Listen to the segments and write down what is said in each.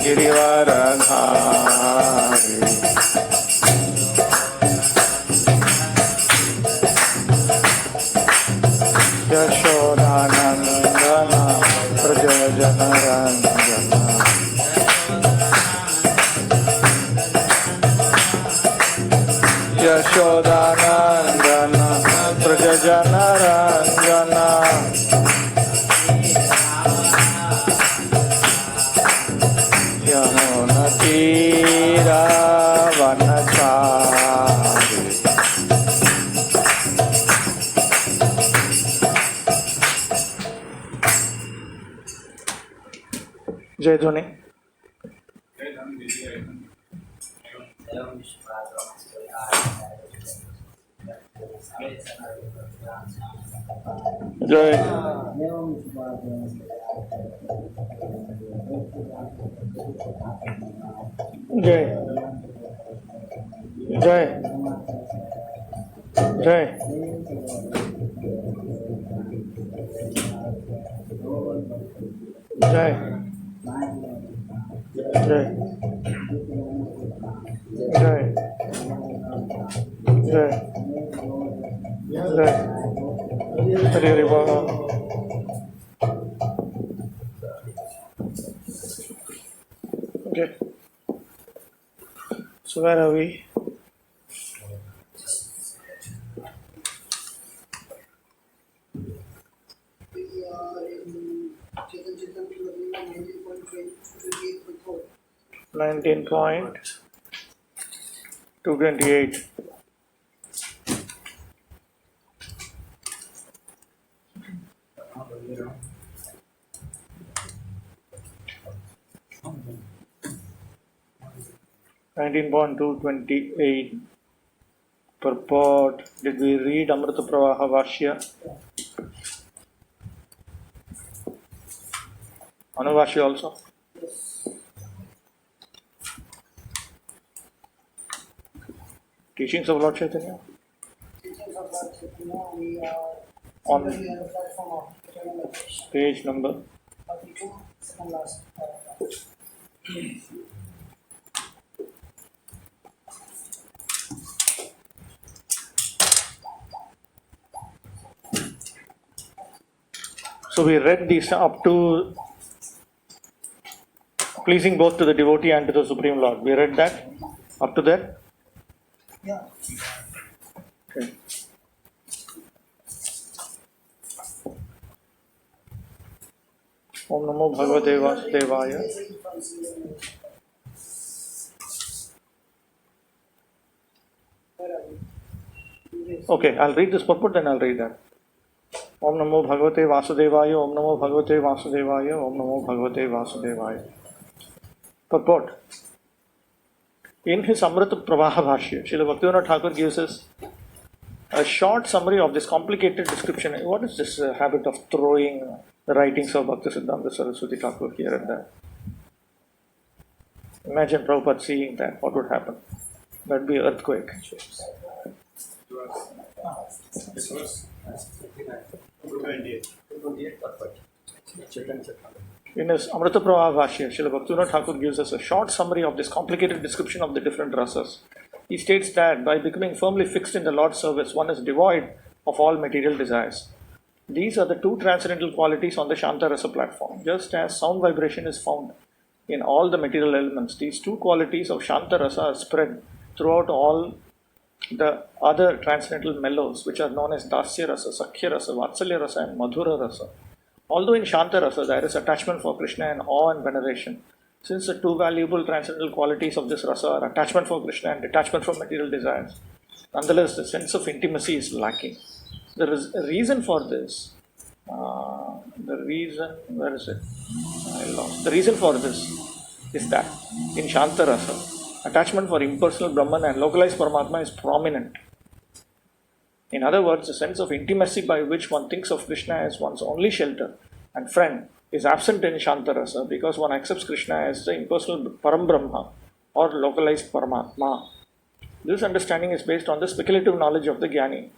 गिरिवरधारी यशोदानंदन प्रजनरंजन यशोदानंदन प्रजनरंजन यमुना तीरावनचारी जय ध्वनि। जय जय जय जय जय जय जय जय जय हरि हरि बोल। Okay. So where are we? We are in Caitanya 19.228. Purport. Did we read Amrta-Pravaha Bhashya? Anubhashya also? Teachings of Lord Caitanya? We are On the platform of page number 42, second last paragraph. So we read these up to pleasing both to the devotee and to the Supreme Lord. We read that up to that? Yeah. Okay. Om Namo Bhagavate Vasudevaya. Okay, I'll read this purport, then I'll read that. Om Namo Bhagavate Vasudevaya, Om Namo Bhagavate Vasudevaya, Om Namo Bhagavate Vasudevaya. Purport. In his Amrta-Pravaha Bhashya, Srila Bhaktivinoda Thakur gives us a short summary of this complicated description. What is this habit of throwing the writings of Bhaktisiddhanta Saraswati Thakur here and there? Imagine Prabhupada seeing that. What would happen? That would be an earthquake. In his Amrta-Pravaha Bhashya, Srila Bhaktivinoda Thakur gives us a short summary of this complicated description of the different rasas. He states that by becoming firmly fixed in the Lord's service, one is devoid of all material desires. These are the two transcendental qualities on the Shanta Rasa platform. Just as sound vibration is found in all the material elements, these two qualities of Shanta Rasa are spread throughout all the other transcendental mellows, which are known as Dasya Rasa, Sakhya Rasa, Vatsalya Rasa, and Madhura Rasa. Although in Shanta Rasa there is attachment for Krishna and awe and veneration, since the two valuable transcendental qualities of this rasa are attachment for Krishna and detachment from material desires, nonetheless the sense of intimacy is lacking. There is a reason for this. The reason for this is that in Shanta Rasa, attachment for impersonal Brahman and localized Paramatma is prominent. In other words, the sense of intimacy by which one thinks of Krishna as one's only shelter and friend is absent in Shanta Rasa because one accepts Krishna as the impersonal Param Brahma or localized Paramatma. This understanding is based on the speculative knowledge of the Jnani.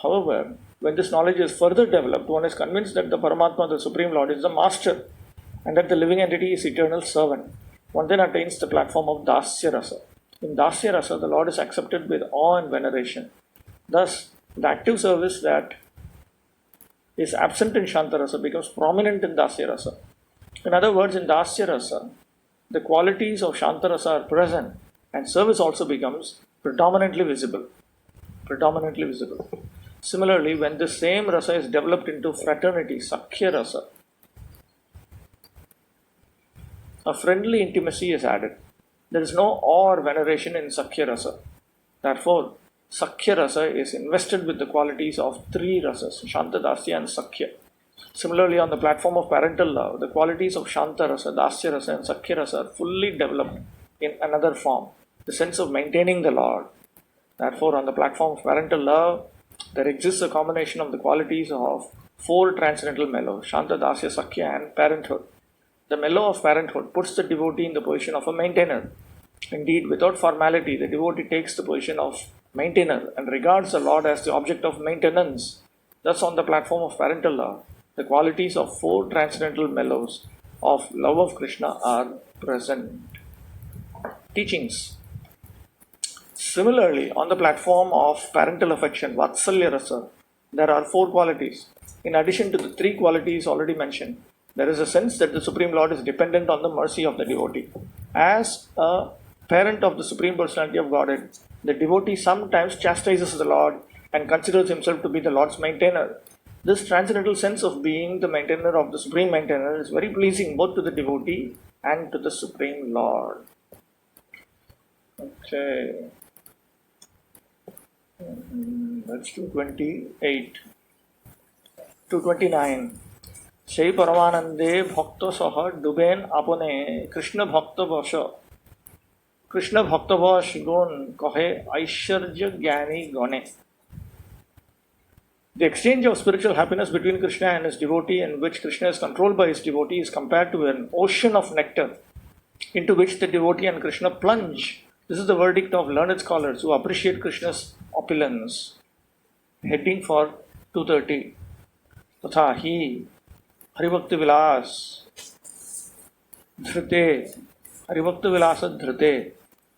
However, when this knowledge is further developed, one is convinced that the Paramatma, the Supreme Lord, is the master and that the living entity is eternal servant. One then attains the platform of Dasya Rasa. In Dasya Rasa, the Lord is accepted with awe and veneration. Thus, the active service that is absent in Shanta Rasa becomes prominent in Dasya Rasa. In other words, in Dasya Rasa, the qualities of Shanta Rasa are present and service also becomes predominantly visible. Predominantly visible. Similarly, when the same rasa is developed into fraternity, Sakhya Rasa, a friendly intimacy is added. There is no awe or veneration in Sakhya Rasa. Therefore, Sakhya Rasa is invested with the qualities of three rasas, Shanta, Dasya and Sakhya. Similarly, on the platform of parental love, the qualities of Shanta Rasa, Dasya Rasa and Sakhya Rasa are fully developed in another form, the sense of maintaining the Lord. Therefore, on the platform of parental love, there exists a combination of the qualities of four transcendental mellows, Shanta, Dasya, Sakhya and parenthood. The mellow of parenthood puts the devotee in the position of a maintainer. Indeed, without formality, the devotee takes the position of maintainer and regards the Lord as the object of maintenance. Thus, on the platform of parental love, the qualities of four transcendental mellows of love of Krishna are present. Teachings. Similarly, on the platform of parental affection, Vatsalya Rasa, there are four qualities. In addition to the three qualities already mentioned, there is a sense that the Supreme Lord is dependent on the mercy of the devotee. As a parent of the Supreme Personality of Godhead, the devotee sometimes chastises the Lord and considers himself to be the Lord's maintainer. This transcendental sense of being the maintainer of the Supreme Maintainer is very pleasing both to the devotee and to the Supreme Lord. Okay. That's 228. 229. সেই পরমানন্দে ভক্ত সহ ডুবেন আপনে কৃষ্ণ ভক্তবশ গুণ কহে ঐশ্বর্য জ্ঞানী গণে. The exchange of spiritual happiness between Krishna and his devotee, in which Krishna is controlled by his devotee, is compared to an ocean of nectar into which the devotee and Krishna plunge. This is the verdict of learned scholars who appreciate Krishna's opulence. Heading for 230. तथा ही हरिभक्ति विलास धृते हरिभक्ति विलास धृते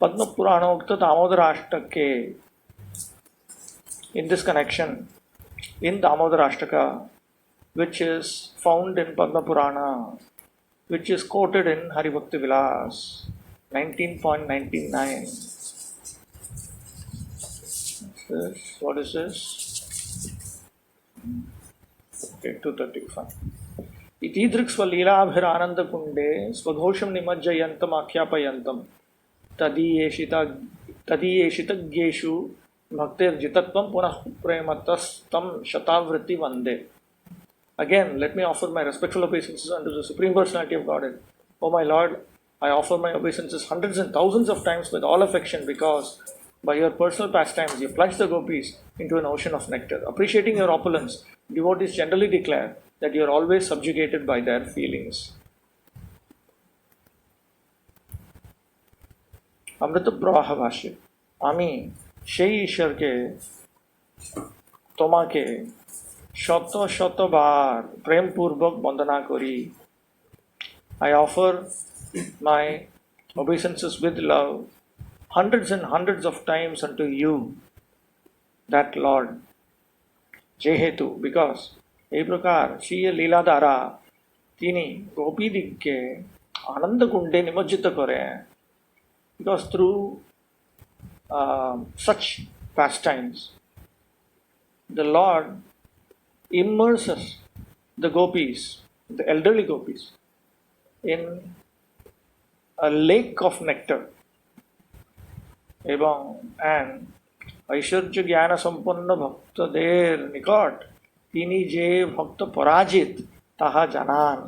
पद्म पुराणोक्त दामोदराष्टके. In this connection, in Damodarashtaka, which is found in Padma Purana, which is quoted in Haribhakti Vilas 19.19. What is this? Okay, 235. इति दृक्स्वलीलाभिरानंद कुंडे स्वघोषम निमज्जयन्तम आख्यापयन्तम तदीयेषितज्ञेषु भक्तिर्जितत्वं पुनः प्रेमतस्तं शतावृत्ति वंदे. Again, let me offer my respectful obeisances unto the Supreme Personality of Godhead. O my Lord, I offer my obeisances hundreds and thousands of times with all affection, because by your personal pastimes you plunge the gopis into an ocean of nectar. Appreciating your opulence, devotees generally declare that you are always subjugated by their feelings. Amrta-Pravaha Bhashya. আমি সেই ঈশ্বরকে তোমাকে শত শতবার প্রেমপূর্বক বন্দনা করি. I offer my obeisances with love hundreds and hundreds of times unto you, that Lord. যেহেতু, because এই প্রকার স্বীয় লীলা দ্বারা তিনি গোপীদিগকে আনন্দ কুণ্ডে নিমজ্জিত করে, because through such pastimes the Lord immerses the gopis, the elderly gopis, in a lake of nectar. এবং and ঐশ্বর্য জ্ঞান সম্পন্ন ভক্তদের নিকট তিনি যে ভক্ত পরাজিত তাহা জানান.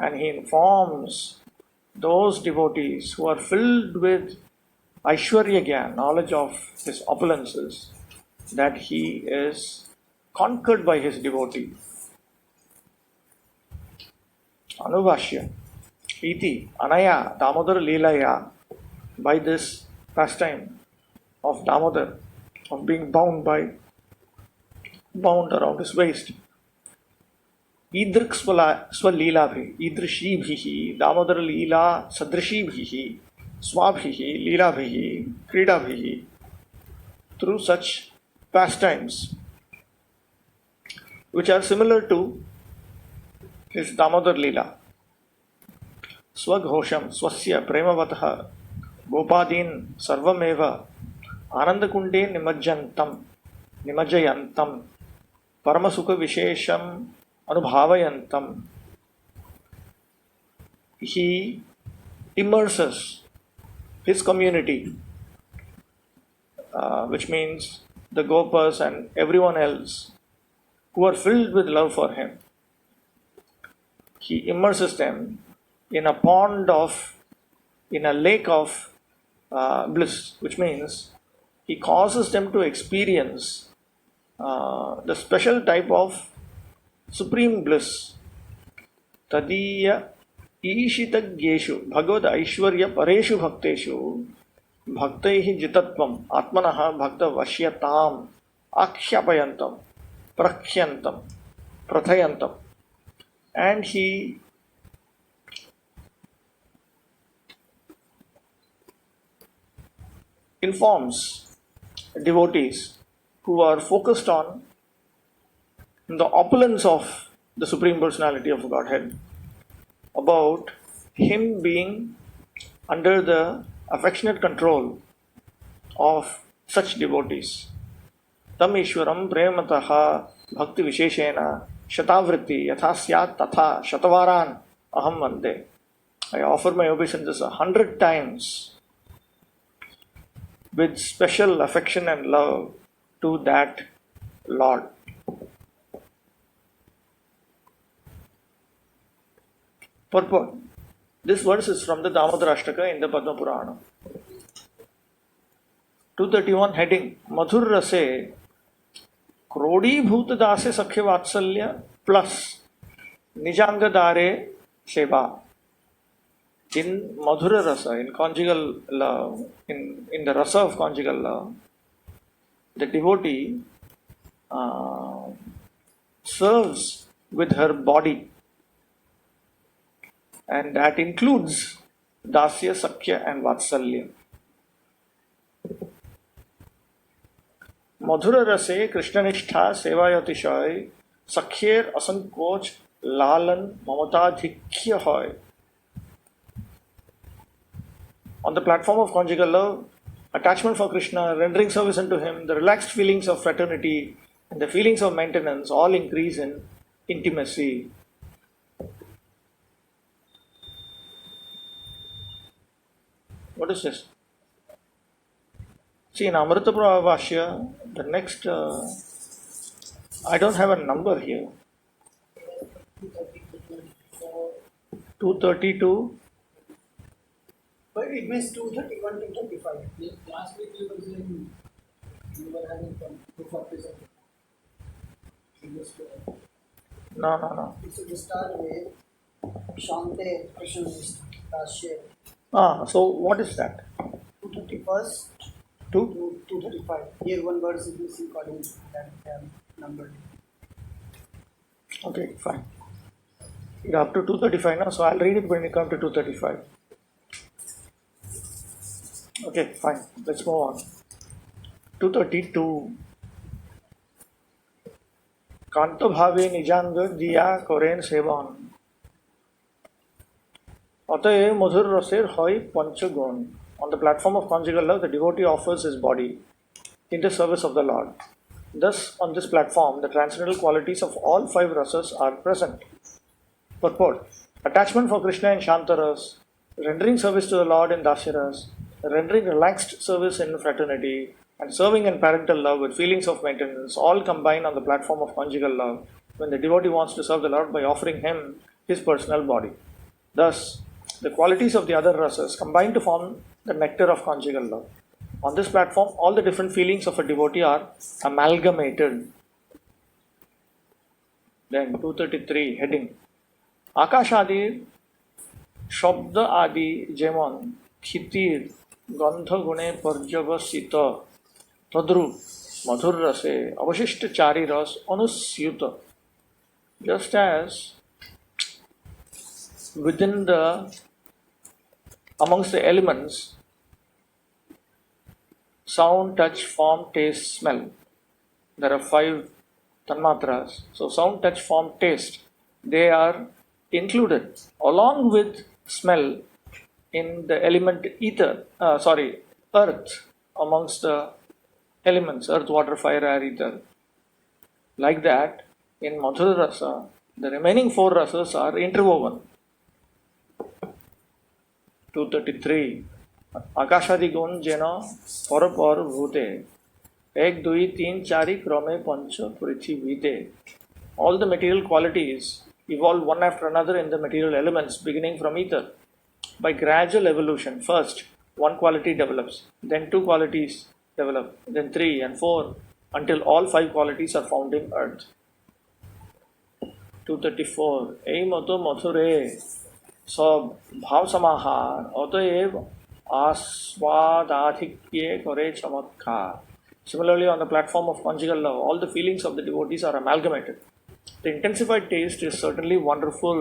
And he informs those devotees who are filled with Aishwarya Gyan, knowledge of his opulences, that he is conquered by his devotee. Anubhashya. Iti Anaya Damodar Leelaya. By this pastime of Damodar, of being bound by bound around his waist. ईदृक् स्वलीलाभिः ईदृशीभिः Damodar Leela सदृशीभिः स्वाभिः लीलाभिः क्रीडाभिः through such pastimes which are similar to his Damodar Leela. Swaghosham swasya premavatah gopadin sarvameva anandakunde nimajjayantam paramasuka vishesham anubhavayantam. He immerses his community, which means the gopas and everyone else who are filled with love for him. He immerses them in a lake of bliss, which means he causes them to experience the special type of supreme bliss. Tadiya ईशितज्ञेषु Bhagavad ऐश्वर्य परेषु भक्तेषु भक्तैः जितत्वम् आत्मनः भक्तवश्यताम् आख्यापयन्तम् प्रख्यन्तम् प्रथयन्तम्. And he informs devotees who are focused on the opulence of the Supreme Personality of Godhead about him being under the affectionate control of such devotees. Tam Ishwaram Premataha Bhakti Visheshena Shatavritti Yatha Syat Tatha Shatavaran Aham Vande. I offer my obeisances 100 times with special affection and love to that Lord. Purport. This verse is from the Damodara Ashtaka in the Padma Purana. 231 heading Madhur Rase Krodi Bhuta Dase Sakhya Vatsalya plus Nijanga Dare Seva. In Madhura Rasa, in conjugal love, in the rasa of conjugal love, the devotee serves with her body, and that includes Dasya, Sakhya and Vatsalya. Madhura Rase Krishnanishtha Sevayatishay Sakhyer Asankoch Lalan Mamatadhikya Hoy. On the platform of conjugal love, attachment for Krishna, rendering service unto him, the relaxed feelings of fraternity, and the feelings of maintenance all increase in intimacy. What is this? See, in Amrta-Pravaha, the next, I don't have a number here. 232. But it means 231 to 25. Last week you were saying you were having 247. No. It should start with Shante Krishna Dasya. So what is that? 231st Two? to 235. Here one verse is missing according to that number. Okay, fine. You're up to 235 now, so I'll read it when you come to 235. Okay, fine. Let's move on. 232. Kanto bhave nijanga diya koren sevan. Ataye madhur raser hoy panchagun. On the platform of conjugal love, the devotee offers his body in the service of the Lord. Thus, on this platform, the transcendental qualities of all five rasas are present. Purport. Attachment for Krishna in Shantaras, rendering service to the Lord in Dasyaras, rendering relaxed service in fraternity, and serving in parental love with feelings of maintenance, all combine on the platform of conjugal love when the devotee wants to serve the Lord by offering him his personal body. Thus, the qualities of the other rasas combine to form the nectar of conjugal love. On this platform, all the different feelings of a devotee are amalgamated. Then 233 heading Akashadi Shabda Adi Jemon Khitir Gandha Gune Parjavasita Tadru madhur rase avashishta chari ras anusyuta. Just as within amongst the elements, sound, touch, form, taste, smell. There are 5 tanmatras. So sound, touch, form, taste, they are included along with smell in the element earth, amongst the elements, earth, water, fire, air, ether. Like that, in Madhura Rasa, the remaining 4 rasas are interwoven. 233. Akashadi gun jena parapar bhute. 1, 2, 3, 4 krame pancha prithivite. All the material qualities evolve one after another in the material elements, beginning from ether. By gradual evolution, first 1 quality develops, then 2 qualities develop, then 3 and 4, until all 5 qualities are found in earth. 234. এই মতো মথুরে সব ভাব সমাহার অতএব आस्वादाधिक्ये करे chamatkar. Similarly, on the platform of conjugal love, all the feelings of the devotees are amalgamated. The intensified taste is certainly wonderful.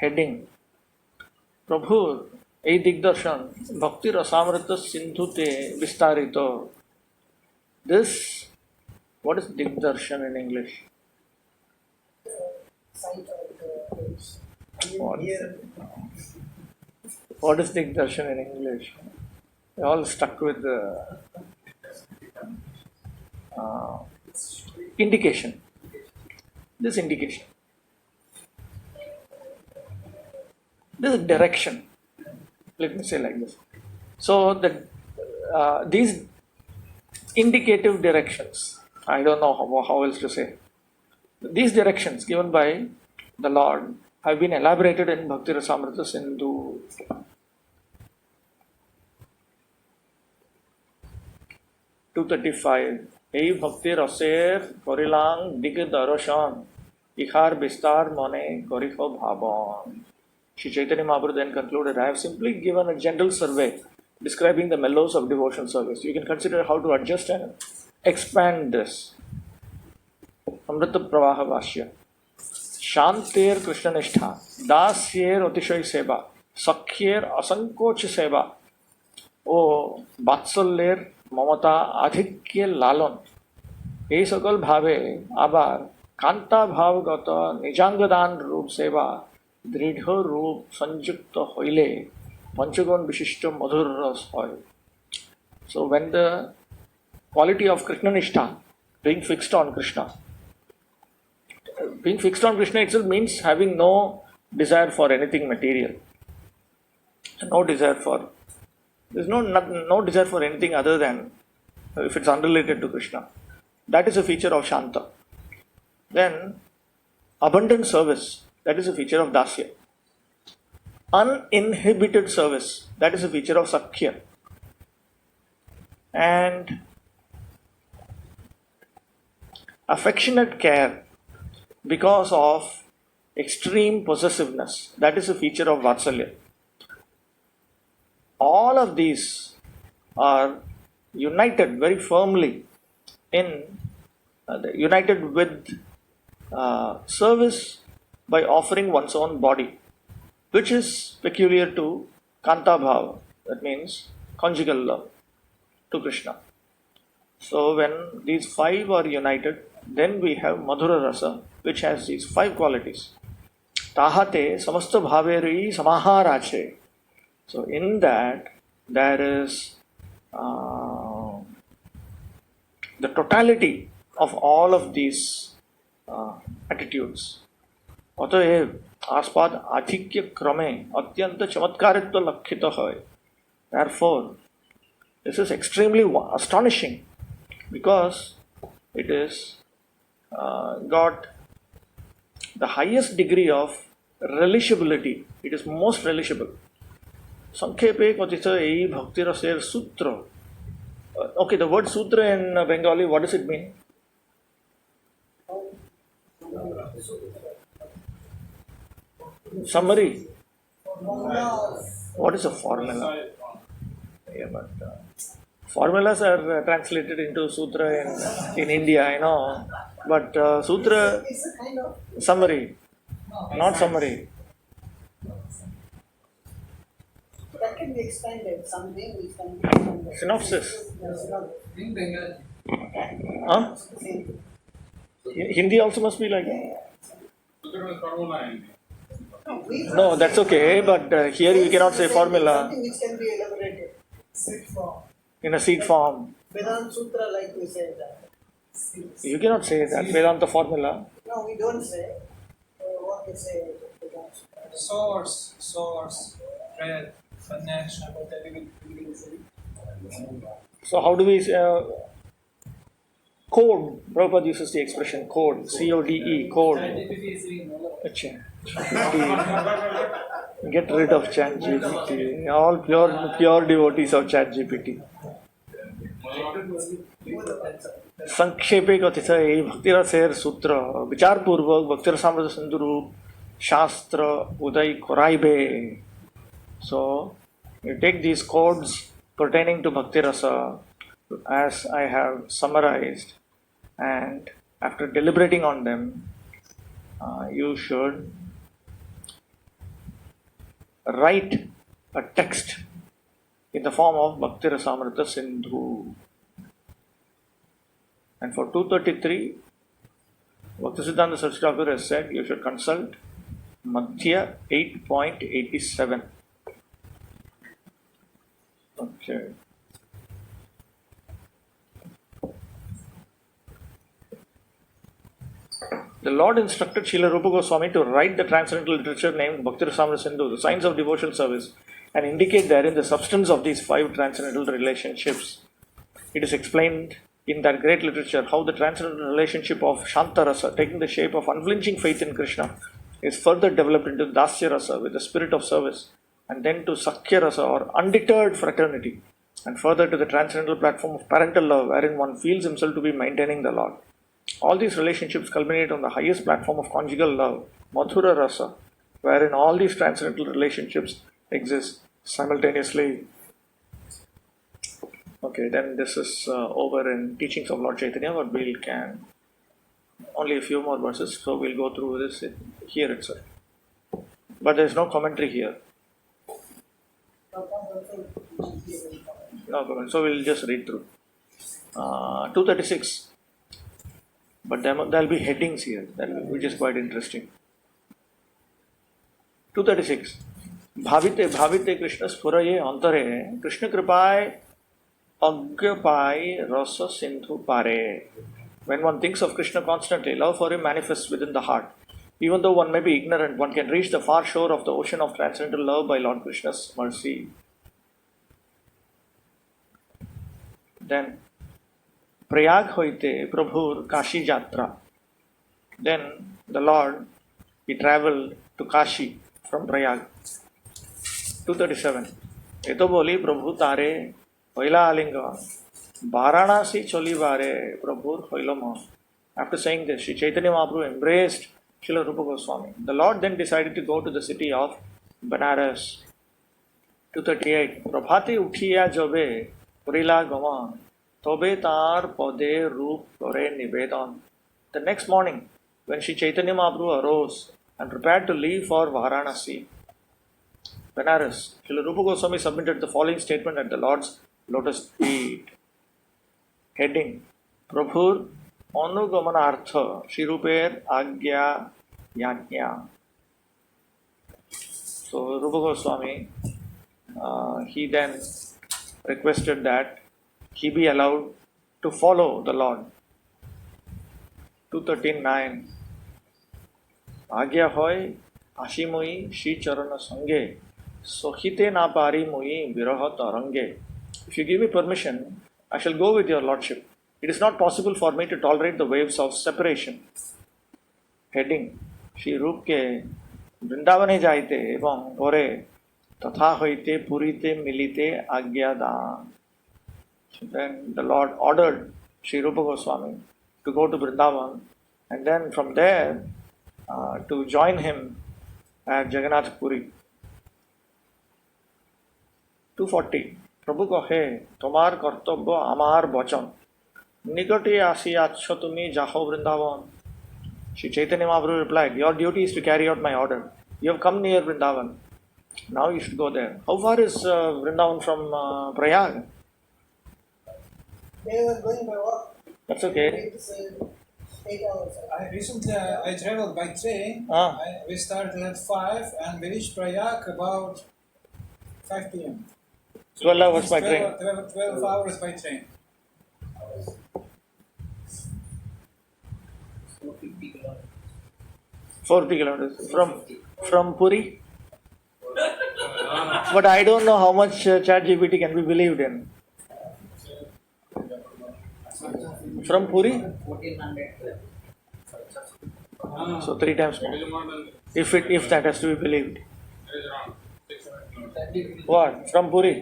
Heading: Prabhu, ei digdarshan bhakti rasamrita sindhute vistarito. This, what is digdarshan in English? Sight of the face. What is digdarshan in English? They're all stuck with the indication. This indication. This is direction. Let me say like this. So these indicative directions, I don't know how else to say. These directions given by the Lord have been elaborated in Bhakti Rasamrita Sindhu. 235. এই ভক্তি রসের করিলাং দিগ দর্শন ইহার বিস্তার মনে করিহ ভাবন. Sri Caitanya Mahaprabhu then concluded, I have simply given a general survey describing the mellows of devotional service. You can consider how to adjust and expand this. Amrta-Pravaha Bhashya. Shanter Krishnanistha, Dasyer Atishay Seva, Sakhyer Asankoch Seva, O Vatsalyer Mamata আধিক্যের লালন, এই সকল ভাবে আবার কান্তা ভাবগত নিজাঙ্গদান রূপ সেবা দৃঢ় রূপ সংযুক্ত হইলে পঞ্চগুণ বিশিষ্ট মধুর রস হয়. So when the quality of Krishnanistha, being fixed on Krishna itself means having no desire for anything material, there's no desire for anything other than if it's unrelated to Krishna. That is a feature of Shanta. Then abundant service, that is a feature of Dasya. Uninhibited service, that is a feature of Sakhya. And affectionate care because of extreme possessiveness, that is a feature of Vatsalya. All of these are united very firmly united with service by offering one's own body, which is peculiar to Kanta Bhava, that means conjugal love to Krishna. So when these 5 are united, then we have Madhura Rasa, which has these 5 qualities. Tahate samasta bhaveri samaharache. So in that, there is the totality of all of these attitudes. অতএব আস্পাদ আধিক্য ক্রমে অত্যন্ত চমৎকারিত্ব লক্ষিত হয়. Therefore, this is extremely astonishing because it is got the highest degree of relishability. It is most relishable. সংক্ষেপে কথিত এই ভক্তি রসের সূত্র. Okay, the word sutra in Bengali, what does it mean? Summary. What is a formula? Yeah, but formulas are translated into sutra in India, I know. But sutra It's a kind of summary, not summary. that can be expanded. Something which can be expanded. Synopsis. Yes, not In Bengali. Huh? same. Hindi also must be like that. No, we No, that's okay. But here you cannot say formula something which can be elaborated. Sit for. in a seed form. Vedanta Sutra, like we said that. You cannot say that Vedanta formula. No, we don't say. What we say, Vedanta Sutra. Source, breath, connection, whatever we will say. So how do we code? Prabhupada uses the expression code, C-O-D-E, code. Scientifically saying no. Achha. Get rid of ChatGPT. All pure devotees of ChatGPT. संक्षेपे कथित है भक्तिरसेर सूत्र विचार पूर्वक भक्तिरसामृत सिंधु रूप शास्त्र उदय कोराइबे. So you take these codes pertaining to bhakti rasa as I have summarized, and after deliberating on them, you should write a text in the form of Bhakti Rasamrita Sindhu. And for 233, Bhaktisiddhanta Saraswati Thakur has said you should consult Madhya 8.87. Okay. The Lord instructed Srila Rupa Goswami to write the transcendental literature named Bhakti Rasamrita Sindhu, the signs of devotional service, and indicate therein the substance of these 5 transcendental relationships. It is explained in that great literature how the transcendental relationship of Shanta Rasa, taking the shape of unflinching faith in Krishna, is further developed into Dasya Rasa with the spirit of service, and then to Sakhya Rasa or undeterred fraternity, and further to the transcendental platform of parental love, wherein one feels himself to be maintaining the Lord. All these relationships culminate on the highest platform of conjugal love, Madhura Rasa, wherein all these transcendental relationships exist simultaneously. Okay, then this is over in Teachings of Lord Chaitanya, but we can only a few more verses, so we'll go through this here itself. But there is no commentary here. No comment, so we'll just read through. 236. But there will be headings here, which is quite interesting. 236. Bhavite bhavite Krishna spuraye antare Krishna kripaye agyapaye rasa sindhu pare. When one thinks of Krishna constantly, love for him manifests within the heart. Even though one may be ignorant, one can reach the far shore of the ocean of transcendental love by Lord Krishna's mercy. Then Prayag hoite Prabhur Kashi Jatra. Then the Lord, he travelled to Kashi from Prayag. 237. Eto boli Prabhu tare hoila alinga Varanasi choli vare Prabhur hoilama. After saying this, Sri Chaitanya Mahaprabhu embraced Srila Rupa Goswami. The Lord then decided to go to the city of Banaras. 238. Prabhati uthiya jobe purila gama tobe tar pode roop kore nivedan. The next morning, when Sri Chaitanya Mahaprabhu arose and prepared to leave for Varanasi, Banaras, Srila Rupa Goswami submitted the following statement at the Lord's lotus feet. Heading: Prabhur Anugamanartha Shri Ruper Agya Yajna. So Rupa Goswami, he then requested that he be allowed to follow the Lord. 213.9. Agya hoy ashimoi Shri Charana Sange Sohite na pari mui viraha tarange. If you give me permission, I shall go with your Lordship. It is not possible for me to tolerate the waves of separation. Heading: Shri Rup ke Vrindavane jaite ebang pore tatha hoite purite milite agya dan. Then the Lord ordered Sri Rupa Goswami to go to Vrindavan, and then from there to join him at Jagannath Puri. 240. প্রভু কহে তোমার কর্তব্য আমার বচন নিকটে আসিয়াছ তুমি যাহ Vrindavan Sri Chaitanya Mahaprabhu replied, your duty is to carry out my order. You have come near Vrindavan. Now you should go there. How far is Vrindavan from Prayag? They were going by walk. That's okay. It's 8 hours. Recently, I traveled by train. We started at 5 and we reached Prayag about 5 p.m. 12 hours by train. 12 hours by train. 40 kilometers from Puri. But I don't know how much ChatGPT can be believed in. From Puri? 1400. So 3 times more. If that has to be believed. What? From Puri?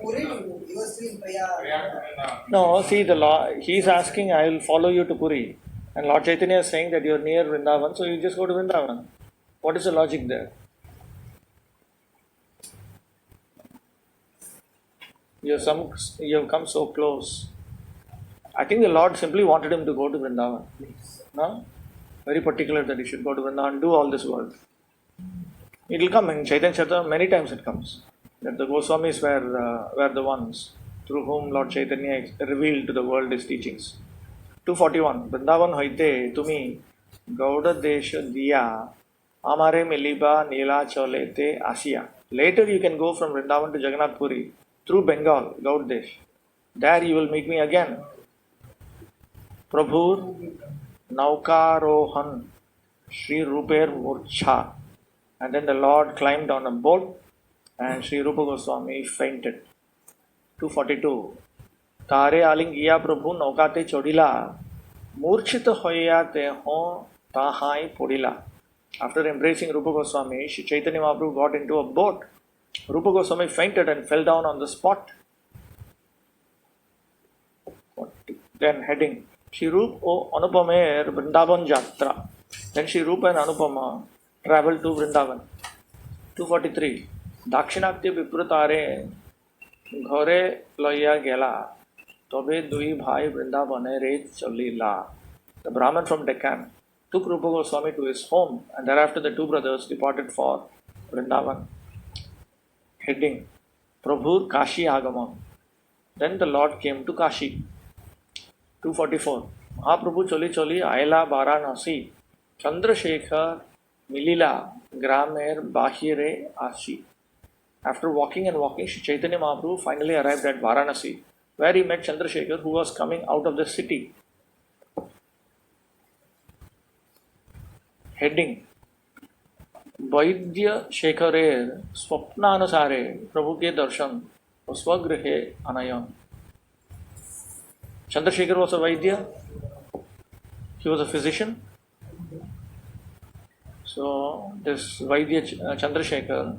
Puri, you were still in Prayag. No, see the law. He's asking, I will follow you to Puri. And Lord Chaitanya is saying that you are near Vrindavan, so you just go to Vrindavan. What is the logic there? You have come so close. I think the Lord simply wanted him to go to Vrindavan. No? Very particular that he should go to Vrindavan, do all this work. It will come in Chaitanya Charitamrita, many times it comes. That the Goswamis were the ones through whom Lord Chaitanya revealed to the world his teachings. 241. Vrindavan hoite tumi Gauda desha diya amare miliba nila cholete Asia. Later you can go from Vrindavan to Jagannath Puri through Bengal, Gaud Desh. There you will meet me again. Prabhu Naukarohan Sri Ruper Murcha. And then the Lord climbed on a boat and Sri Rupa Goswami fainted. 242. तारे आलिंगिया प्रभु नौकाते चढ़िला मूर्छित होया ते हो ताहाई पड़िला. After embracing Rupa Goswami, Sri Chaitanya Mahaprabhu got into a boat. Rupa Goswami fainted and fell down on the spot. Then heading Shri Rupa o Anupamer Vrindavan Jatra. Then Shri Rupa and Anupama traveled to Vrindavan. 243. Dakshinatya Vipratare ঘরে লইয়া গেলা তবে দুই ভাই বৃন্দাবনে রে চলিলা. The Brahman from Deccan took Rupa Goswami to his home and thereafter the two brothers departed for Vrindavan. Heading Prabhur Kashi Agamam. Then the Lord came to Kashi. 244. Mahaprabhu choli choli aila Varanasi Chandrasekhar milila gramer bahire ashi. After walking and walking, Sri Chaitanya Mahaprabhu finally arrived at Varanasi, where he met Chandrasekhar, who was coming out of the city. Heading Vaidya Shekharer Swapnanusare Prabhu ke darshan Swagrihe Anayan. Chandrasekhar was a Vaidya. He was a physician. So this Vaidya Chandrasekhar,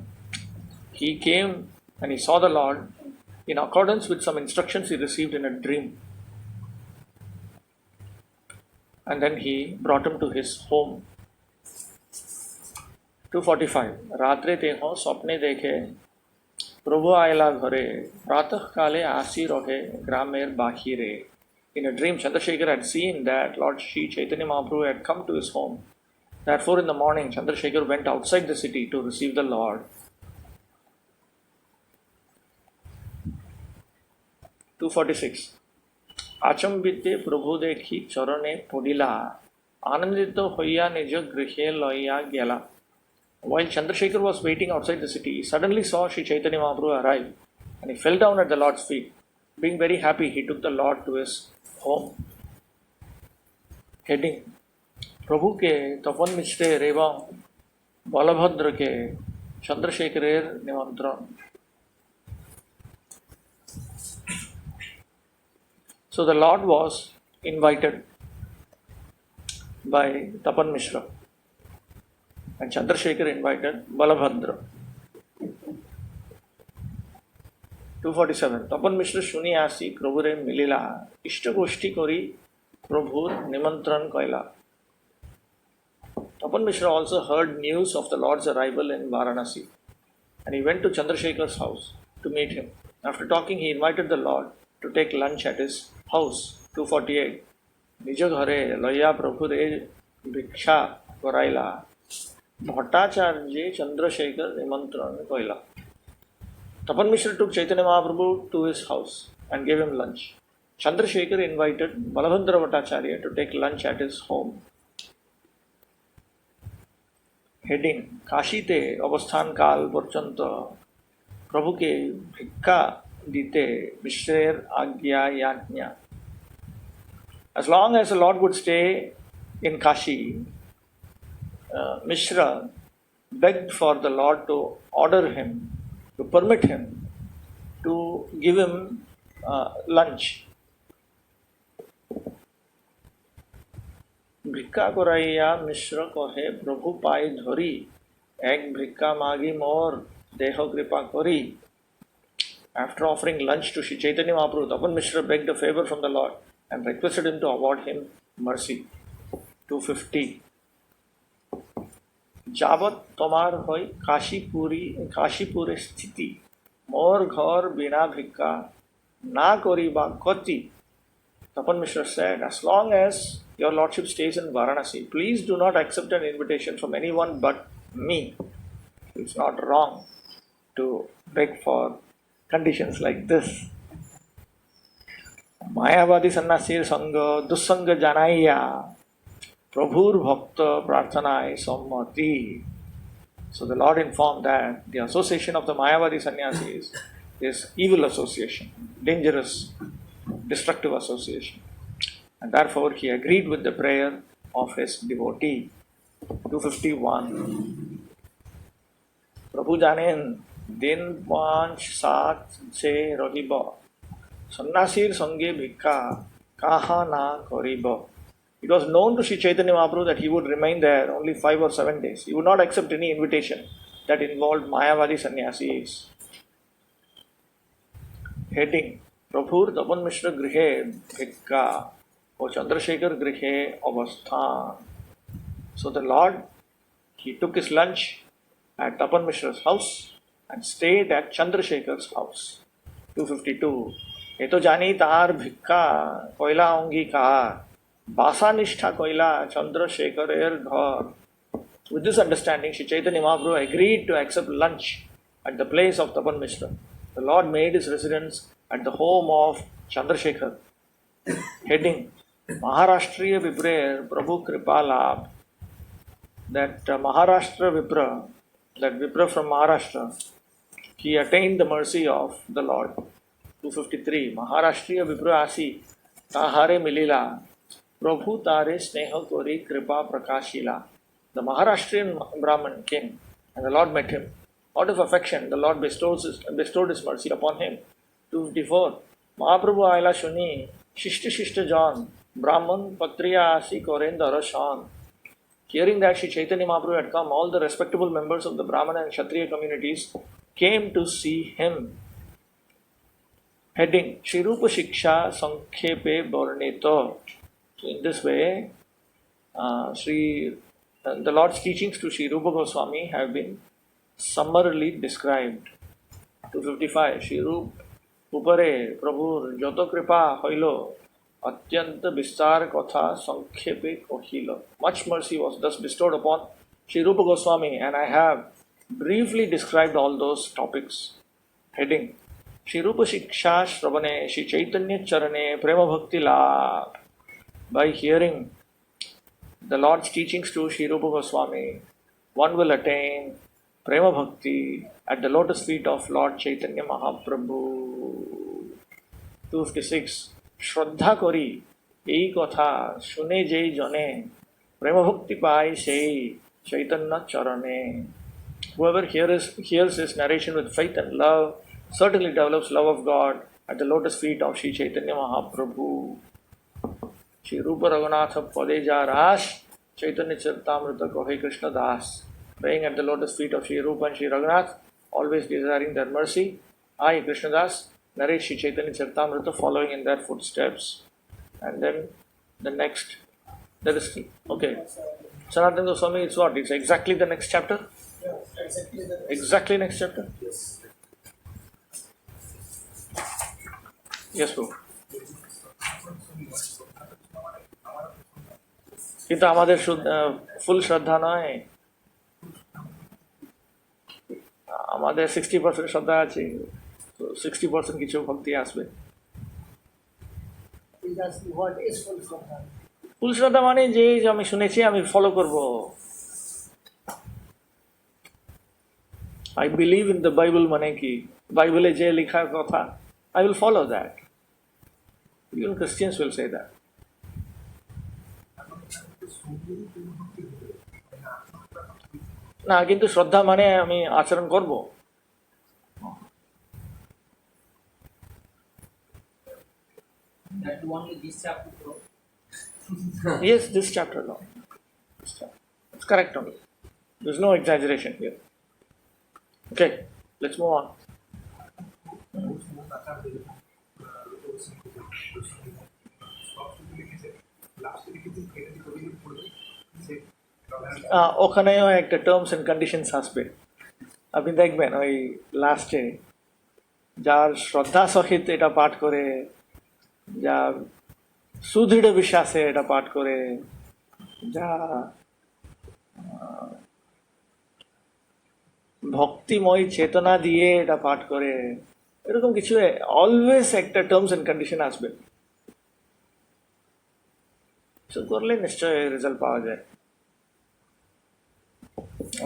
he came and he saw the Lord in accordance with some instructions he received in a dream. And then he brought him to his home. 245. Ratre teho swapne dekhe Prabhu aila ghare pratah kale asi rohe gramer bahire. In a dream, Chandrasekhar had seen that Lord Sri Chaitanya Mahaprabhu had come to his home. Therefore, in the morning, Chandrasekhar went outside the city to receive the Lord. 246. আচম্বিতে প্রভু দেখি চরণে পড়িলা আনন্দিত হইয়া নিজ গৃহে লইয়া গেলা. While Chandrasekhar was waiting outside the city, he suddenly saw Sri Chaitanya Mahaprabhu arrive and he fell down at the Lord's feet. Being very happy, he took the Lord to his home. Heading প্রভু কে তপন মিশ্রের এবং বলভদ্রকে চন্দ্রশেখরের নিমন্ত্রণ. So the Lord was invited by Tapan Mishra and Chandrasekhar invited Balabhadra. 247. Tapan Mishra shuni asi Prabhure milila ishta goshti kori Prabhur nimantran kaila. Tapan Mishra also heard news of the Lord's arrival in Varanasi and he went to Chandrasekhar's house. to meet him. After talking, he invited the Lord to take lunch at his house. 248. Nijo ghare loya Prabhu re bhiksha koraila. Bhattacharya Chandrasekhar nimantran koila. Tapan Mishra took Chaitanya Mahaprabhu to his house and gave him lunch. Chandrasekhar invited Balabhandra Bhattacharya to take lunch at his home. Heading काशीते अवस्थान काल पर्यंत प्रभु के भिक्षा दीते मिश्रेर आज्ञा याज्ञा. As long as the Lord would stay in Kashi, Mishra begged for the Lord to order him, to permit him, to give him lunch. भिक्खा कोराइया मिश्र कहे प्रभु पाई धरी एक भिक्खा मागी मोर देह कृपा करी. After offering lunch to Sri Chaitanya Mahaprabhu, Tapan Mishra begged a favor from the Lord and requested him to award him mercy. 250. जावत तोमार होई काशीपुरे स्थिति मोर घर बिना भिक्खा ना करी बा कति. Tapan Mishra said, as long as your Lordship stays in Varanasi, please do not accept an invitation from anyone but me. It's not wrong to beg for conditions like this. Mayavadi Sannasir Sangha Dussanga Janaya Prabhur Bhakta Prarthanai Sammati. So the Lord informed that the association of the Mayavadi Sannyasis is evil association, dangerous, destructive association. And therefore he agreed with the prayer of his devotee. 251. Prabhu janen din panch saat se rahiba sannasir sange bhikha kaha na kariba. It was known to Sri Chaitanya Mahaprabhu that he would remain there only 5 or 7 days. He would not accept any invitation that involved Mayavadi sannyasis. Heading Prabhur Tapan Mishra Grihe Bhikka or Chandrasekhar Grihe Avasthan. So the Lord, he took his lunch at Tapan Mishra's house and stayed at Chandrasekhar's house. 252. Eto jani tar bhikka koila ongi ka basa nishtha koila Chandrasekhar er ghar. With this understanding, Sri Chaitanya Mahaprabhu agreed to accept lunch at the place of Tapan Mishra. The Lord made his residence at the home of Chandrasekhar. Heading Maharashtriya Vipra Prabhu Kripalab. That Maharashtra Vipra, that Vipra from Maharashtra, he attained the mercy of the Lord. 253. Maharashtriya Vipra Asi Tahare Milila Prabhu Tare Sneha Kori Kripa Prakashila. The Maharashtrian Brahman came and the Lord met him. Out of affection, the Lord bestowed his mercy upon him. 254. Mahaprabhu Aila Shuni Shishta John Brahman Patriya Asi Korendara Shan. Hearing that Sri Chaitanya Mahaprabhu had come, all the respectable members of the Brahmana and Kshatriya communities came to see him. Heading Shri Rupa Shiksha Sankhepe Varnito. So in this way, the Lord's teachings to Shri Rupa Goswami have been summarily described. 255. Shri Rupa Upare Prabhu Joto Kripa Hoilo Atyanta Bistar Kotha Sankhepe Kohilo. Much mercy was thus bestowed upon Shri Rupa Goswami, and I have briefly described all those topics. Heading Shri Rupa Shiksha Shravane Shri Chaitanya Charane Prema Bhakti Labh. By hearing the Lord's teachings to Shri Rupa Goswami, one will attain Prema Bhakti at the lotus feet of Lord Chaitanya Mahaprabhu. 256. Shraddha Kori Ei Kotha Shune Jai Jane Prema Bhakti Pai Sei Chaitanya Charane. Whoever hears this narration with faith and love certainly develops love of God at the lotus feet of Sri Chaitanya Mahaprabhu. Shri Rupa Raghunatha Padeja Rash Chaitanya Charitamrita Kohe Krishna Das. Praying at the lotus feet of Shri Rupa and Shri Raghunath, always desiring their mercy, I, Krishna Das, narrate Shri Chaitanya Charitamrita following in their footsteps. And then the next, that is, okay. Sanatana Goswami, it's what? It's exactly the next chapter? Yeah, exactly the next. Exactly next chapter? Yes. Yes, Prabhu. কিন্তু আমাদের ফুল শ্রদ্ধা নয়, আমাদের 60% শ্রদ্ধা আছে, 60% কিছু ভক্তি আসবে। He's asking what is full Shraddha? ফুল শ্রদ্ধা মানে যে আমি শুনেছি আমি ফলো করব। I believe in the Bible মানে কি, বাইবেলে যে লেখার কথা, I will follow that. Even Christians will say that. না, কিন্তু শ্রদ্ধা মানে আমি আচরণ করব। That only this chapter, bro. Yes, this chapter alone. It's correct only. There's no exaggeration here. Okay, let's move on. ওখানেও একটা টার্মস এন্ড কন্ডিশনস আসবে, আপনি দেখবেন ওই লাস্টে যার শ্রদ্ধা সহিত এটা পাঠ করে, যার সুদৃঢ় বিশ্বাসে এটা পাঠ করে, যা ভক্তিময় চেতনা দিয়ে এটা পাঠ করে, এরকম কিছু অলওয়েজ একটা টার্মস এন্ড কন্ডিশন আসবে। করলে নিশ্চয় রেজাল্ট পাওয়া যায়।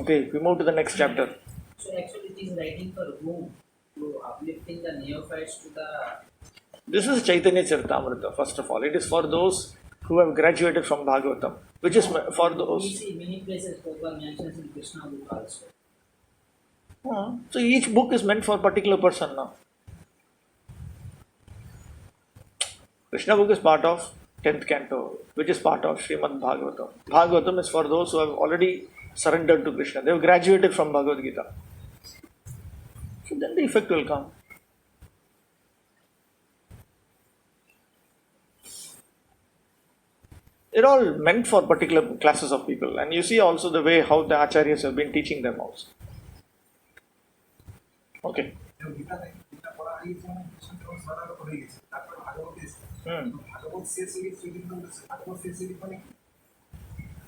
Okay, we move to the next chapter. So actually it is writing for whom? To uplifting the neophytes to the... This is Caitanya Charitamrita, first of all. It is for those who have graduated from Bhagavatam, which is for those... We see many places Prabhupada mentions in Krishna book also. So each book is meant for a particular person now. Krishna book is part of 10th canto, which is part of Srimad Bhagavatam. Bhagavatam is for those who have already surrendered to Krishna. They have graduated from Bhagavad Gita. So then the effect will come. They're all meant for particular classes of people. And you see also the way how the acharyas have been teaching them also. Okay.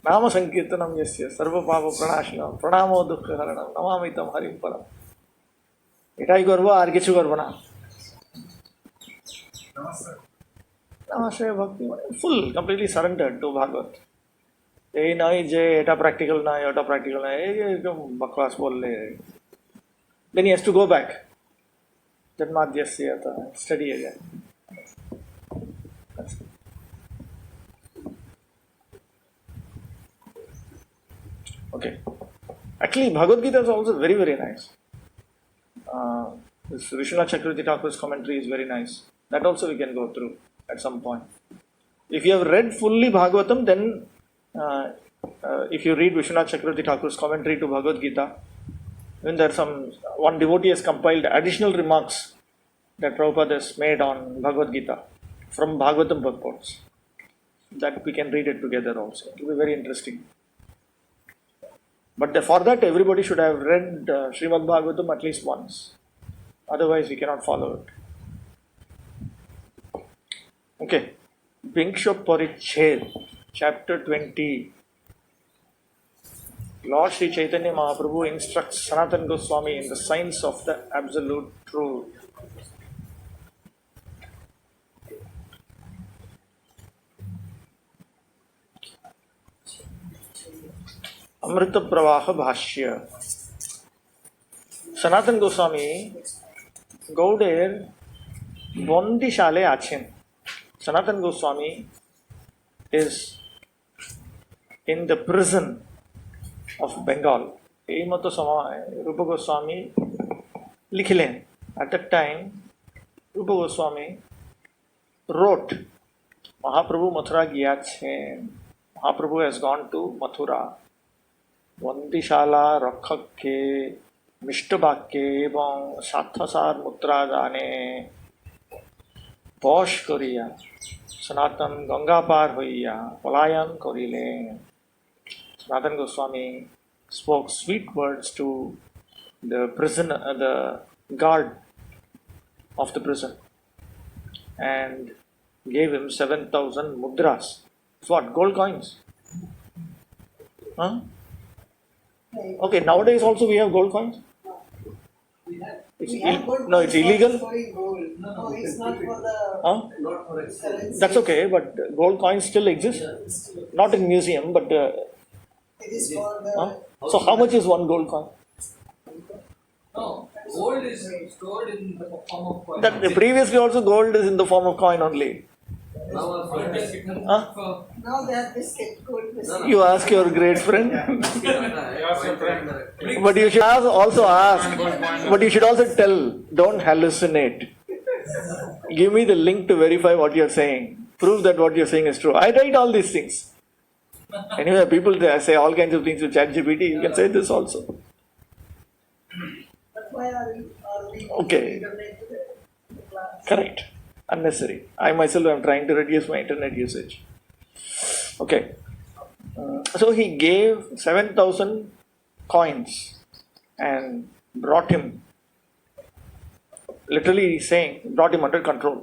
नाम संकीर्तनम यस्य सर्व पाप प्रणाशनम प्रणामो दुख हरणम नमामि तम हरिम परम। এটাই করবো, আর কিছু করবো না। নমস্কার ভক্তি মানে ফুল কমপ্লিটলি সারেন্ডার্ড টু ভাগবত। এই নয় যে এটা প্র্যাকটিক্যাল নয়, ওটা প্র্যাকটিক্যাল নয়, এই একদম বকবাস বললে। Then he has to go back. Janmadhyasya study again. Okay. Actually, Bhagavad Gita is also very, very nice. This Vishwanath Chakravarti Thakur's commentary is very nice. That also we can go through at some point. If you have read fully Bhagavatam, then if you read Vishwanath Chakravarti Thakur's commentary to Bhagavad Gita, then there are one devotee has compiled additional remarks that Prabhupada has made on Bhagavad Gita from Bhagavatam purports. That we can read it together also. It will be very interesting. But for that, everybody should have read Srimad Bhagavatam at least once. Otherwise, we cannot follow it. Okay. Bhikshu Pariched, chapter 20. Lord Sri Caitanya Mahaprabhu instructs Sanatana Goswami in the science of the absolute truth. Amrta-Pravaha Bhashya. Sanatana Goswami গৌড়ের বন্দিশালে আছেন। Sanatana Goswami is in the prison of Bengal. এই মতো সময় Rupa Goswami লিখলেন। At that time, Rupa Goswami wrote, Mahaprabhu Mathura গিয়াছেন। Mahaprabhu has gone to Mathura. বন্দিশালা রক্ষককে মিষ্টবাক্যে এবং স্বার্থসার মুদ্রা দানে বশ করিয়া সনাতন গঙ্গা পার হইয়া পলায়ন করিলেন। Sanatana Goswami spoke sweet words to the prisoner, the guard of the prison. and gave him 7,000 mudras. It's what? Gold coins. Huh? Okay, nowadays also we have gold coins. It's illegal. No, it's not for the Huh? currency. That's okay, but gold coins still exist. Not in museum, but It is for the huh? So how much is one gold coin? No, gold is stored in the form of coin. That previously also gold is in the form of coin only. Now also it has become Huh? now they have biscuit, gold biscuit. You ask your great friend. But you should also ask. But you should also tell. Don't hallucinate. Give me the link to verify what you're saying. Prove that what you're saying is true. I write all these things. Anyway, people say all kinds of things with ChatGPT. You can say this also. But why are we Okay. internet to the class? Correct. Unnecessary. I myself am trying to reduce my internet usage. Okay. So he gave 7,000 coins and brought him, literally saying, brought him under control.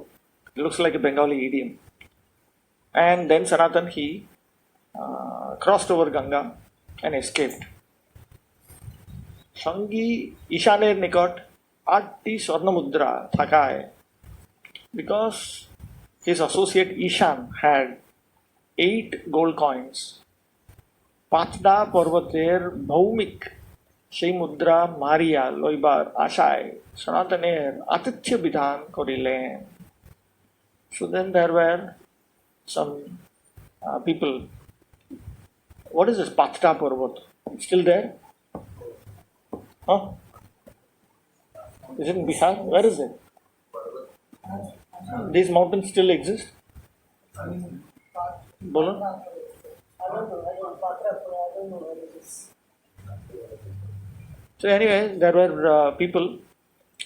It looks like a Bengali idiom. And then Sanatan, he crossed over Ganga and escaped. Shangi Ishaner Nikot 8টি স্বর্ণমুদ্রা থাকায়, because his associate Ishan had 8 gold coins, পাতদা পর্বতের ভৌমিক সেই মুদ্রা মারিয়া লইবার আশায় সনাতনের আতিথ্য বিধান করিলেন. So then there were some people. What is this Patda Parvat? It's still there? Huh? Is it in Bihar? Where is it? These mountains still exist? Bolo? I don't know. I don't know where it is. So anyway, there were people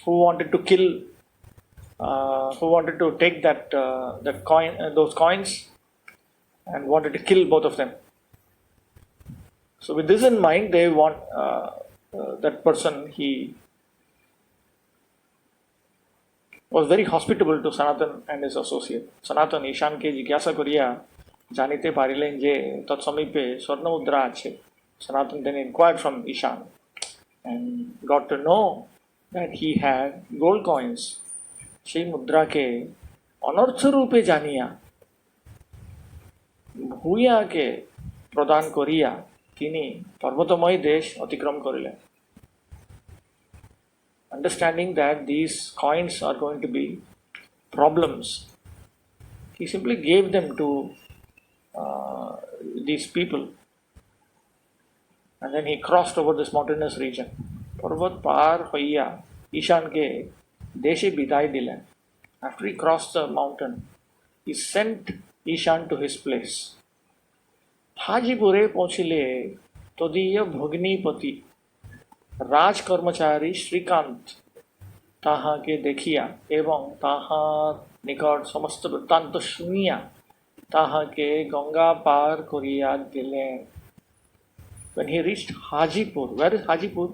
who wanted to kill, who wanted to take that coin, those coins, and wanted to kill both of them. So with this in mind, they want that person. He was very hospitable to Sanatan and his associate. Sanatan Ishan ke jigyasa koriya janite parilen je tat samipe swarna mudra ache. Sanatan then inquired from Ishan and got to know that he had gold coins. সেই মুদ্রাকে অনর্থ রূপে জানিয়া ভূয়াকে প্রদান করিয়া তিনি পর্বতময় দেশ অতিক্রম করিলেন. Understanding that these coins are going to be problems, he simply gave them to these people, and then he crossed over this mountainous region. Parvat par hoiya Ishan ke deshe bidai dilen. After he crossed the mountain, he sent Ishan to his place. Hajipure পৌঁছিলে তদীয় ভগ্নিপতি রাজকর্মচারী শ্রীকান্ত তাহাকে দেখিয়া এবং তাহার নিকট সমস্ত বৃত্তান্ত শুনিয়া তাহাকে গঙ্গা পার করিয়া দিলেন. When he reached Hajipur, where is Hajipur?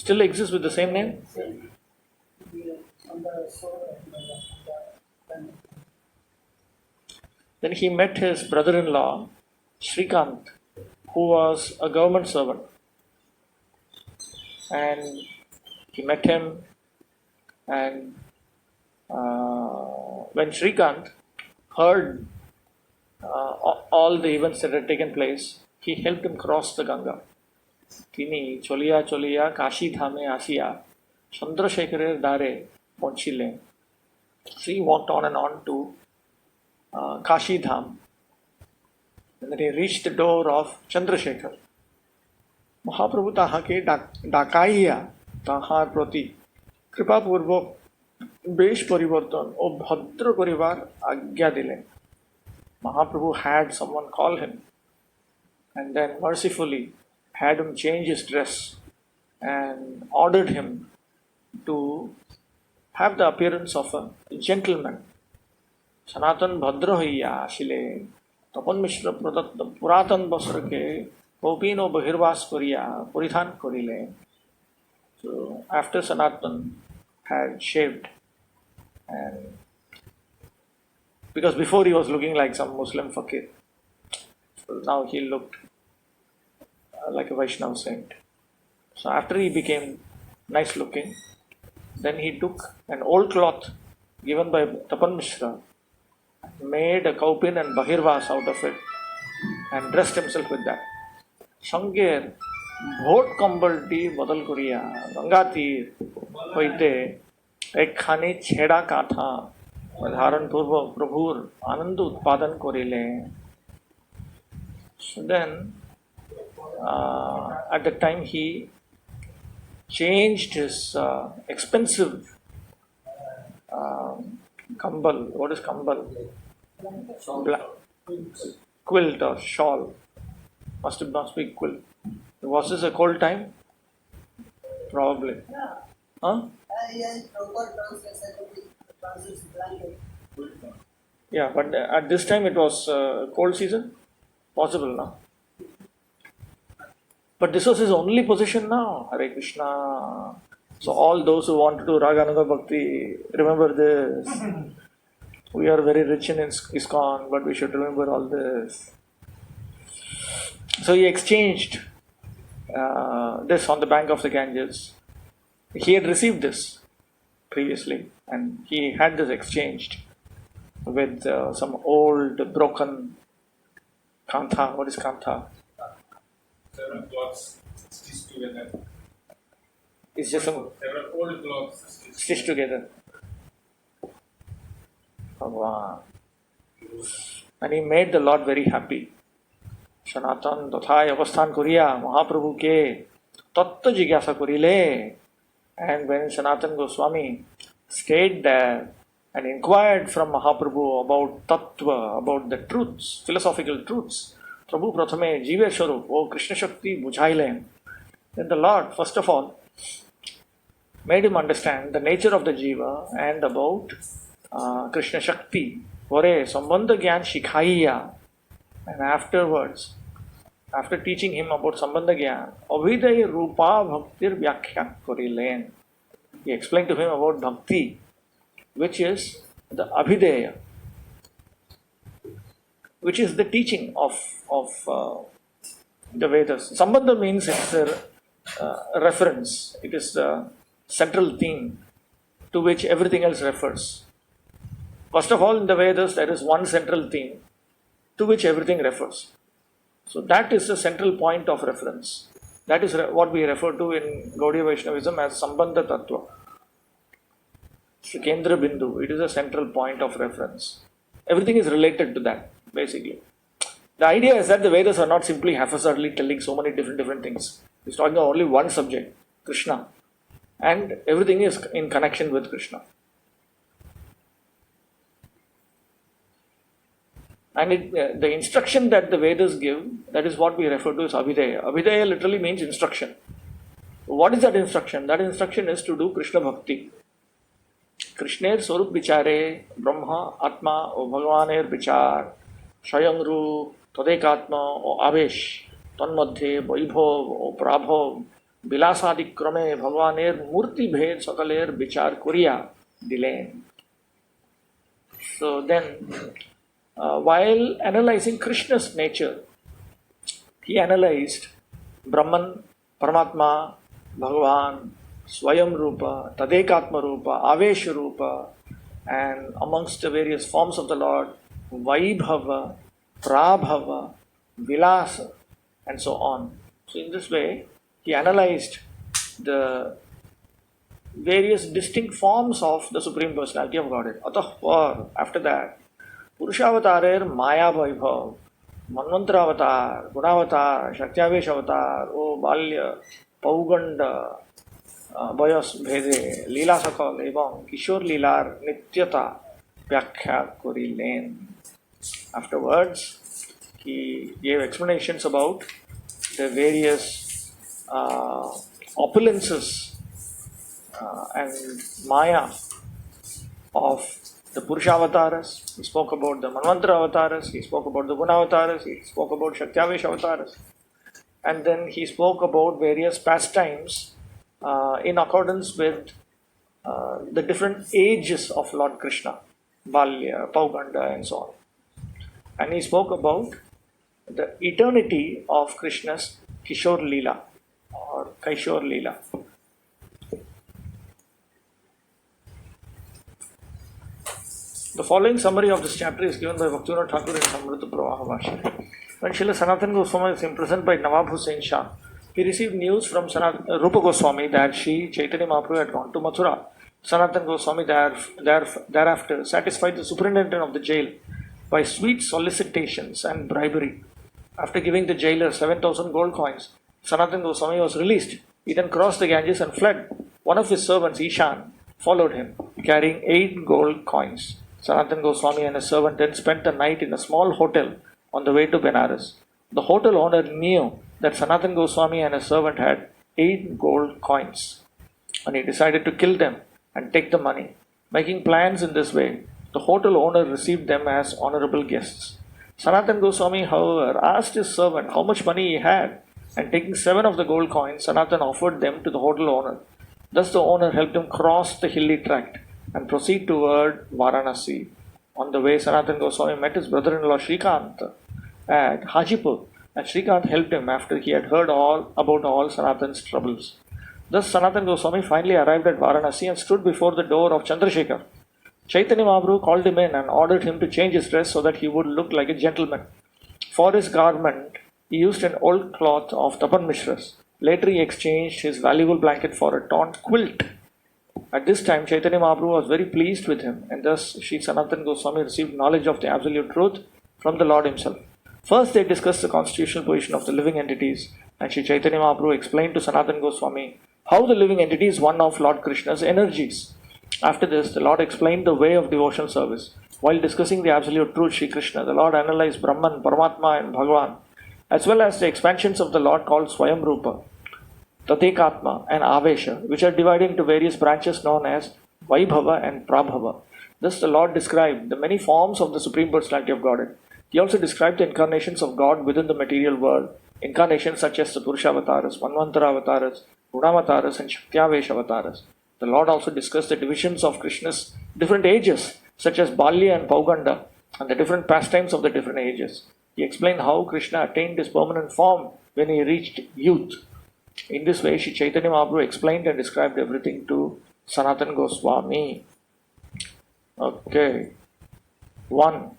Still exists with the same name? On the shore of Then he met his brother-in-law, Shrikant, who was a government servant. And he met him, and when Shrikant heard all the events that had taken place, he helped him cross the Ganga. তিনি চলিয়া চলিয়া কাশী ধামে আসিয়া চন্দ্রশেখরের দ্বারে পৌঁছিলেন. So he walked on and on to Kashi Dham, and then he reached the door of Chandrasekhar. Mahaprabhu তাহাকে ডাকাইয়া তাহার প্রতি কৃপাপূর্বক বেশ পরিবর্তন ও ভদ্র করিবার আজ্ঞা দিলেন. Mahaprabhu had someone call him and then mercifully had him change his dress and ordered him to have the appearance of a gentleman. সনাতন ভদ্র হইয়া আসিলে তপন মিশ্র প্রদত্ত পুরাতন বস্ত্রকে কৌপিন ও বহির্বাস করিয়া পরিধান করিলেন. So after Sanatan had shaved and Because before he was looking like some Muslim fakir. So now he looked like a Vaishnava saint. So after he became nice looking, then he took an old cloth given by Tapan Mishra, made a kaupin and bahirvas out of it, and dressed himself with that. Shanger, भोट कंबलटी बदल करिया गंगा तीर होइते एक खानी छेड़ा काथा धारण पूर्वक प्रभुर आनंद उत्पादन करिले. So then at the time he changed his expensive kambal. What is kambal? Black quilt or shawl. Must be quilt. Was this a cold time? Probably. Huh? Yeah, but at this time it was cold season? Possible now. But this was his only position now. Hare Krishna. So all those who want to do Raganuga Bhakti, remember this. We are very rich in ISKCON, but we should remember all this. So he exchanged this on the bank of the Ganges. He had received this previously, and he had this exchanged with some old broken kantha. What is kantha? Several cloths stitched together. It's just some Several old cloths stitched together. Bhagwan. And he made the Lord very happy. Sanatan Dothai Avasthan Kuriya Mahaprabhu ke Tattva Jigyasa Kurile. And when Sanatan Goswami stayed there and inquired from Mahaprabhu about Tattva, about the truths, philosophical truths, Prabhu Prathame Jive Swarup, O Krishna Shakti Bujhaile. Then the Lord, first of all, made him understand the nature of the Jiva and about Krishna Shakti. Vore Sambandha Gyan Shikhaiya. And afterwards, after teaching him about Sambandha Gyan, Abhiday Rupa Bhaktir Vyakhya Korilen. He explained to him about Bhakti, which is the Abhideya, which is the teaching of the Vedas. Sambandha means it's a reference. It is the central theme to which everything else refers. First of all, in the Vedas, there is one central theme to which everything refers. So that is the central point of reference. That is what we refer to in Gaudiya Vaishnavism as Sambandha Tattva. It's the Kendra Bindu. It is a central point of reference. Everything is related to that, basically. The idea is that the Vedas are not simply haphazardly telling so many different things. It's talking about only one subject, Krishna. And everything is in connection with Krishna. And the instruction that the Vedas give, that is what we refer to as Abhideya. Abhideya literally means instruction. What is that instruction? That instruction is to do Krishna Bhakti. Krishner Swarup Vichare, Brahma, Atma, O Bhagavaner Vichar, Shayangru, Tadekatma, O Avesh, Tanmadhe, Vaibhav, O Prabhav, Bilasadi Krame, Bhagavaner Murti Bhed, Sakaler Vichar Kuriya, Dilen. So then, while analyzing Krishna's nature, he analyzed Brahman, Paramatma, Bhagavan, Swayam Rupa, Tadekatma Rupa, Avesh Rupa, and amongst the various forms of the Lord, Vaibhava, Prabhava, Vilasa, and so on. So in this way, he analyzed the various distinct forms of the Supreme Personality of Godhead. After that, Purushavatar, Maya Vaibhav, Manvantara Gunavatar, Shaktyavesh Avatar, O Balya, Pauganda, Bayas Bhede, Leela Sakal, Ebang, Kishore Leelar, Nityata, Vyakhya Korilen. Afterwards, he gave explanations about the various opulences and Maya of the Purushavatas. He spoke about the Manvantara Avataras, he spoke about the Gunavataras, he spoke about Shaktyavesh Avataras. And then he spoke about various pastimes in accordance with the different ages of Lord Krishna. Balya, Pauganda, and so on. And he spoke about the eternity of Krishna's Kishore Leela or Kaishore Leela. The following summary of this chapter is given by Bhaktivinoda Thakur in Amrta-Pravaha. When Srila Sanatana Goswami was imprisoned by Nawab Hussain Shah, he received news from Rupa Goswami that Sri Chaitanya Mahaprabhu had gone to Mathura. Sanatana Goswami thereafter satisfied the superintendent of the jail by sweet solicitations and bribery. After giving the jailer 7,000 gold coins, Sanatana Goswami was released. He then crossed the Ganges and fled. One of his servants, Ishan, followed him, carrying 8 gold coins. Sanatana Goswami and his servant then spent the night in a small hotel on the way to Benares. The hotel owner knew that Sanatana Goswami and his servant had 8 gold coins, and he decided to kill them and take the money. Making plans in this way, the hotel owner received them as honorable guests. Sanatana Goswami, however, asked his servant how much money he had, and taking 7 of the gold coins, Sanatana offered them to the hotel owner. Thus the owner helped him cross the hilly tract and proceed toward Varanasi. On the way, Sanatana Goswami met his brother-in-law Shrikant at Hajipur, and Shrikant helped him after he had heard about all Sanatana's troubles. Thus Sanatana Goswami finally arrived at Varanasi and stood before the door of Chandrasekhar. Chaitanya Mahaprabhu called him in and ordered him to change his dress so that he would look like a gentleman. For his garment, he used an old cloth of Tapan Mishras. Later he exchanged his valuable blanket for a torn quilt. At this time, Chaitanya Mahaprabhu was very pleased with him, and thus Sri Sanatana Goswami received knowledge of the absolute truth from the Lord himself. First, they discussed the constitutional position of the living entities, and Sri Chaitanya Mahaprabhu explained to Sanatana Goswami how the living entity is one of Lord Krishna's energies. After this, the Lord explained the way of devotional service. While discussing the absolute truth, Sri Krishna, the Lord analyzed Brahman, Paramatma, and Bhagavan, as well as the expansions of the Lord called Swayam Rupa, Tatekatma, and Avesha, which are divided into various branches known as Vaibhava and Prabhava. Thus, the Lord described the many forms of the Supreme Personality of Godhead. He also described the incarnations of God within the material world, incarnations such as the Purushavataras, Manvantara-avataras, Gunavataras, and Shaktyavesh-avataras. The Lord also discussed the divisions of Krishna's different ages, such as Balya and Pauganda, and the different pastimes of the different ages. He explained how Krishna attained his permanent form when he reached youth. In this way, Sri Chaitanya Mahaprabhu explained and described everything to Sanatana Goswami. Okay. 1.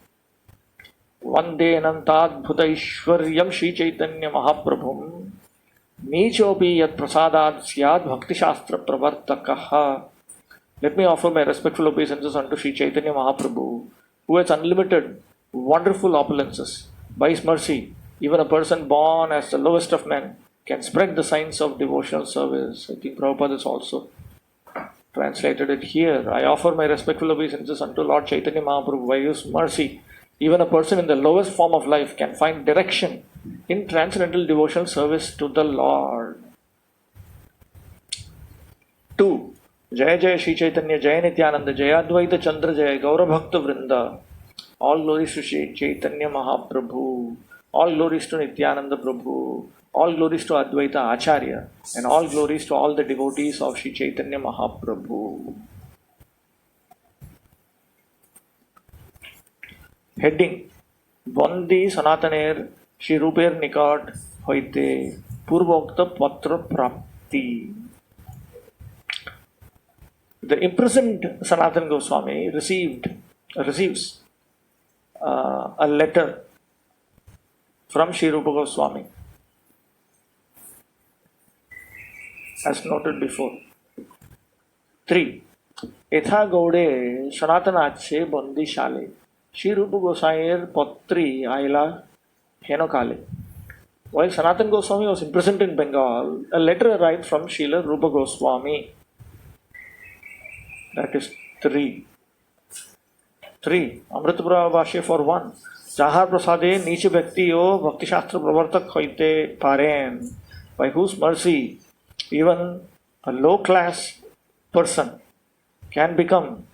Vande Anantadbhuta Ishwaryam Sri Chaitanya Mahaprabhum Nichopi Yat Prasadad Syad Bhakti Shastra Pravartakaha. Let me offer my respectful obeisances unto Sri Chaitanya Mahaprabhu, who has unlimited, wonderful opulences. By his mercy, even a person born as the lowest of men can spread the signs of devotional service. I think Prabhupada has also translated it here. I offer my respectful obeisances unto Lord Chaitanya Mahaprabhu. By his mercy, even a person in the lowest form of life can find direction in transcendental devotional service to the Lord. 2. Jaya Jaya Sri Chaitanya Jaya Nityananda Jaya Advaita Chandra Jaya Gaura Bhakta Vrinda. All glories to Sri Chaitanya Mahaprabhu. All glories to Nityananda Prabhu. All glories to Advaita Acharya. And all glories to all the devotees of Sri Chaitanya Mahaprabhu. Heading: Vandi Sanataner Shri Ruper Nikat Hoite Purvokta Patra Prapti. The imprisoned Sanatana Goswami receives a letter from Shri Rupa Goswami, as noted before. 3. Etha Gaude Sanatanache Bandi Shale Shri Rupa Goswami Potri Aila Henokale. While Sanatana Goswami was imprisoned in Bengal, a letter arrived from Srila Rupa Goswami. That is 3. Amrta-Pravaha for 1. Jahar Prasade Niche Bhaktiyo Bhakti Shastra Pravartak Hoite Paren, by whose mercy even a low class person can become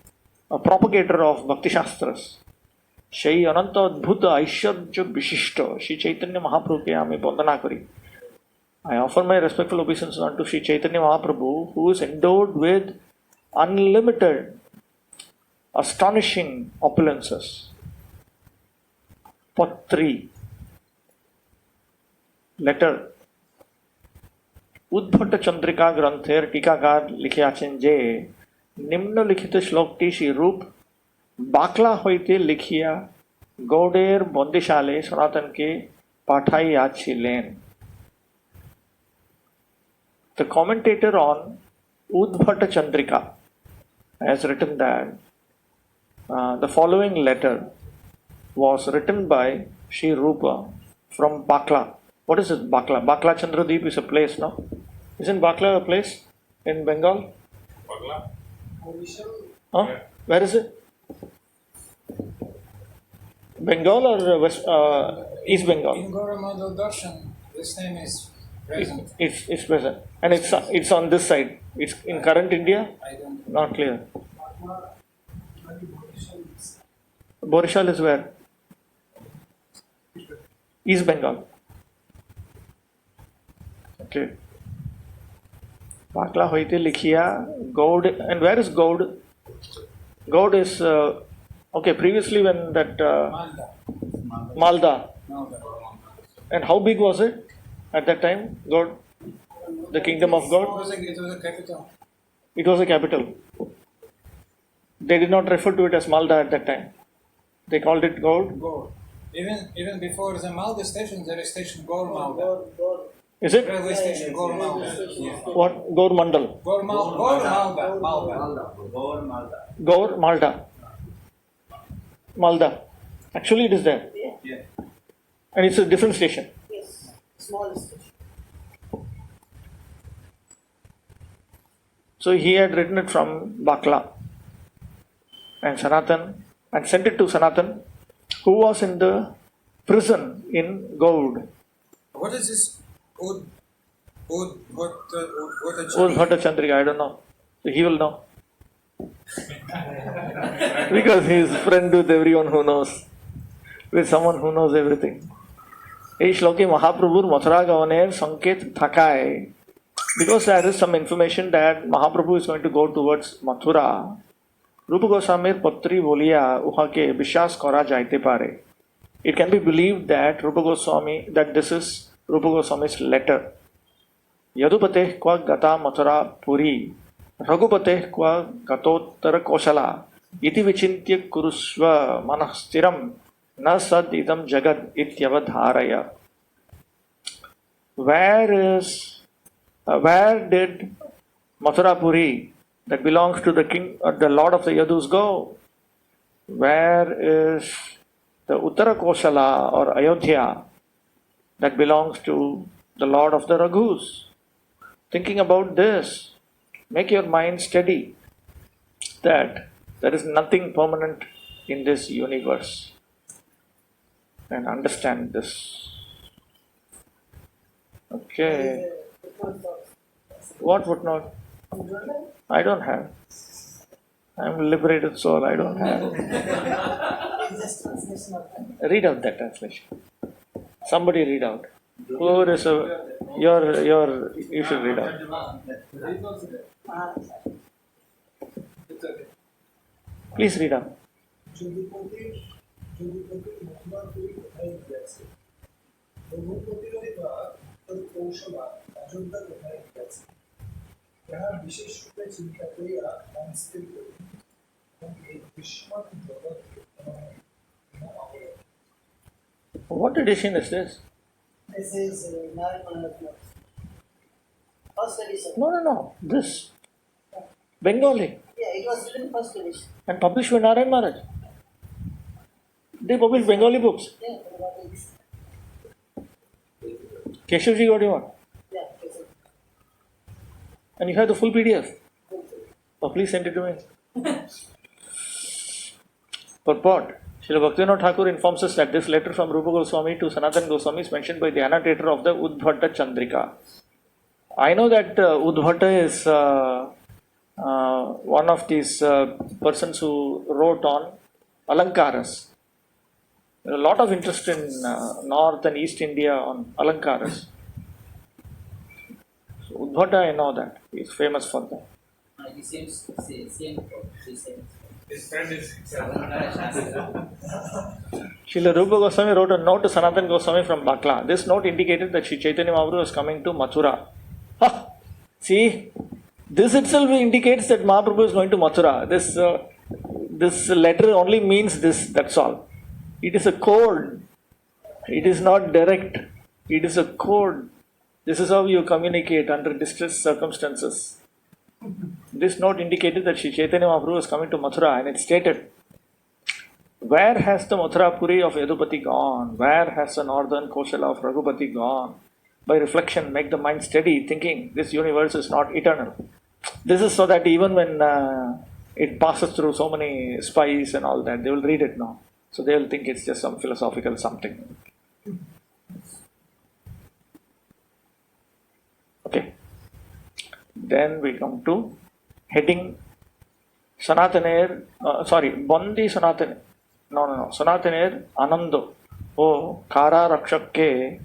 a propagator of Bhakti Shastras. Shai Ananta Adbhuta Aishwarya Vishishta Shri Chaitanya Mahaprabhu ke ame bandana kari. I offer my respectful obeisances unto Shri Chaitanya Mahaprabhu, who is endowed with unlimited astonishing opulences. Patri, letter. উদ্ভট চন্দ্রিকা গ্রন্থের টিকাকার লিখিয়াছেন যে নিম্নলিখিত শ্লোকটি রূপ বাকলা হইতে লিখিয়া গৌড়ের বন্দিশালে সনাতনকে পাঠাইয়াছিলেন. The commentator on Udbhata Chandrika has written that the following letter was written by Sri Rupa from Bakla. What is it, Bakla? Bakla Chandradeep is a place, no? Isn't Bakla a place in Bengal? Bagla? Huh? Where is it? Bengal or East Bengal? In Gauranga Darshan, this name is present. It's present. And it's on this side. It's in current India? I don't know. Not clear. Borishal is where? East Bengal. Okay. Bakla hoite likhiya Gaud. And where is Gaud? Gaud is okay. Previously, when that Malda. Malda. Malda. And how big was it at that time? Gaud, the kingdom of Gaud. It was a capital. It was a capital. They did not refer to it as Malda at that time. They called it Gaud. Gaur. Even before the Malda station, there is station Gaur Malda. Is it? Railway station Gaur Malda. What? Gaur Mandal. Gaur Malda. Malda. Gaur Malda. Malda. Actually, it is there. Yeah. And it's a different station. Yes, small station. So he had written it from Bakla and Sanatan and sent it to Sanatan, who was in the prison in Gaud. What is this? Udbhata Chandrika, I don't know. So he will know. Because he is friend with everyone who knows. With someone who knows everything. এই শ্লোকে মহাপ্রভুর মথুরা গমনের সংকেত থাকায়, because there is some information that Mahaprabhu is going to go towards Mathura, Rupa Goswami's Patri বলিয়া উহাকে বিশ্বাস করা যাইতে পারে. It can be believed that that this is Rupa Goswami's letter. Yadupate kwa gata Mathura puri, Raghupate kwa gatottara kosala, iti vichintya kurusva manahstiram, na sad idam jagad ityavadharaya. Where did Mathura Puri, that belongs to the king, the lord of the Yadus, go? Where is the Uttara Kosala or Ayodhya that belongs to the lord of the Raghus? Thinking about this, make your mind steady that there is nothing permanent in this universe. And understand this. Okay. What footnote? I don't have. I'm a liberated soul. I don't have. Just translation of that. Read out that translation. Somebody read out. Whoever is you should read out. Please read out. What edition is this? This is Narayana. First edition. No. This. Bengali. Yeah, it was written first edition. And published by Narayan Maharaj. They publish Bengali books. Yeah, what is? Keshavji, what do you want? Yeah, it's a And you have the full PDF. Oh, please send it to me. Purport. Srila Bhaktivinoda Thakur informs us that this letter from Rupa Goswami to Sanatan Goswami is mentioned by the annotator of the Udbhata Chandrika. I know that Udbhata is one of these persons who wrote on Alankaras. There is a lot of interest in North and East India on Alankaras. So Udbhata, I know that. He is famous for that. The same. His friend is himself. Srila Rupa Goswami wrote a note to Sanatana Goswami from Bakla. This note indicated that Sri Chaitanya Mahaprabhu was coming to Mathura. See, this itself indicates that Mahaprabhu is going to Mathura. This letter only means this, that's all. It is a code. It is not direct. It is a code. This is how you communicate under distress circumstances. This note indicated that Sri Chaitanya Mahaprabhu was coming to Mathura, and it stated, where has the Mathurapuri of Yadupati gone? Where has the northern Koshala of Raghupati gone? By reflection, make the mind steady, thinking this universe is not eternal. This is so that even when it passes through so many spies and all that, they will read it now. So they will think it's just some philosophical something. Okay. Then we come to heading Sanataner, Bondi Sanataner. No. Sanataner Anando. Oh, Kara Rakshakke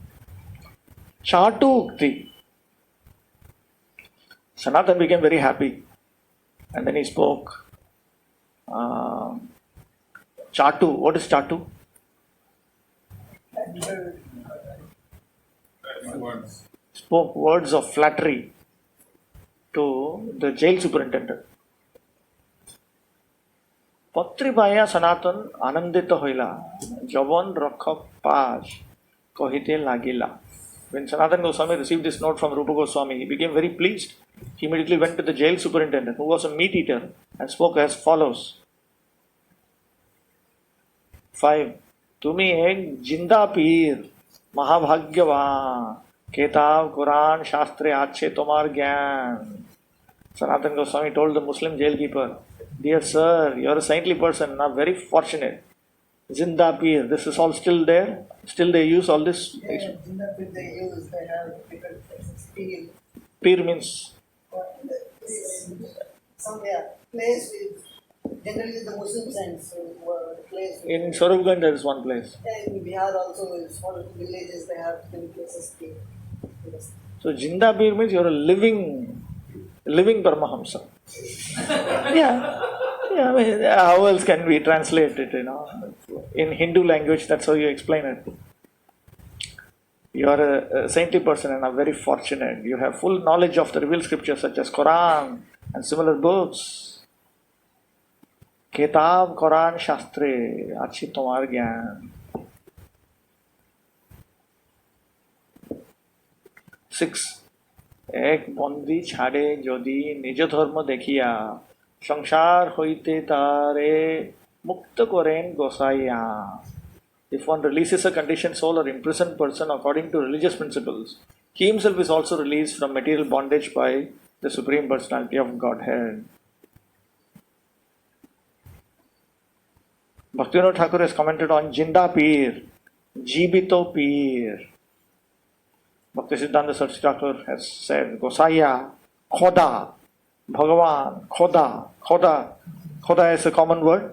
Chatu Ukti. Sanatan became very happy. And then he spoke. Chatu. What is Chatu? Words. Spoke words of flattery to the jail superintendent. Patribaya Sanatan Anandita Hoila Javan Rakhak Paj Kohite Lagila. When Sanatana Goswami received this note from Rupa Goswami, he became very pleased. He immediately went to the jail superintendent, who was a meat eater, and spoke as follows. 5. Tumi ek jinda pir Mahabhagyava Ketab Quran Shastre Ache Tomar Gyan. Sanatana Goswami told the Muslim jailkeeper, dear sir, you are a saintly person, not very fortunate. Zinda Pir, this is all still there? Still they use all this? Yeah, Zinda Pir they use, they have different Pir. Pir means? Some place with, generally the Muslims and place with. In Swarupganj there is one place. In Bihar also, in small villages they have different places. Yes. So Jinda Pir means you are a living Paramahamsa. Yeah, I mean, how else can we translate it, In Hindu language, that's how you explain it. You are a saintly person and are very fortunate. You have full knowledge of the revealed scriptures such as Quran and similar books. Kitab, Quran, Shastre, Achi Tomar Gyan. 6. এক বন্দি ছাড়ে যদি নিজ ধর্ম দেখিয়া সংসার হইতে তারে মুক্ত করেন গোসাইয়া. If one releases a conditioned soul or imprisoned person according to religious principles, he himself is also released from material bondage by the Supreme Personality of Godhead. Bhaktivinoda Thakur has commented on Jinda Pir, Jibito Pir. Bhaktisiddhanta Saraswati Thakur has said, Gosaya, Khoda, Bhagavan, Khoda is a common word.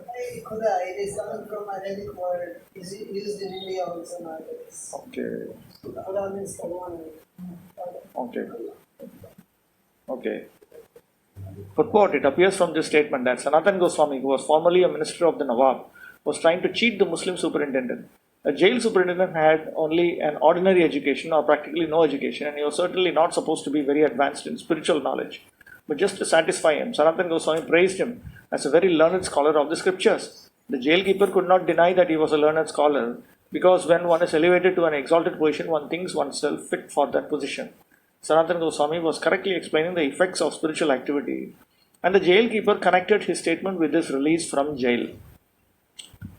Khoda, it is coming from Arabic word, is used in India also nowadays. Okay. Khoda means Bhagavan. Okay. Purport, it appears from this statement that Sanatana Goswami, who was formerly a minister of the Nawab, was trying to cheat the Muslim superintendent. A jail superintendent had only an ordinary education or practically no education, and he was certainly not supposed to be very advanced in spiritual knowledge. But just to satisfy him, Sanatana Goswami praised him as a very learned scholar of the scriptures. The jailkeeper could not deny that he was a learned scholar, because when one is elevated to an exalted position, one thinks oneself fit for that position. Sanatana Goswami was correctly explaining the effects of spiritual activity, and the jailkeeper connected his statement with his release from jail.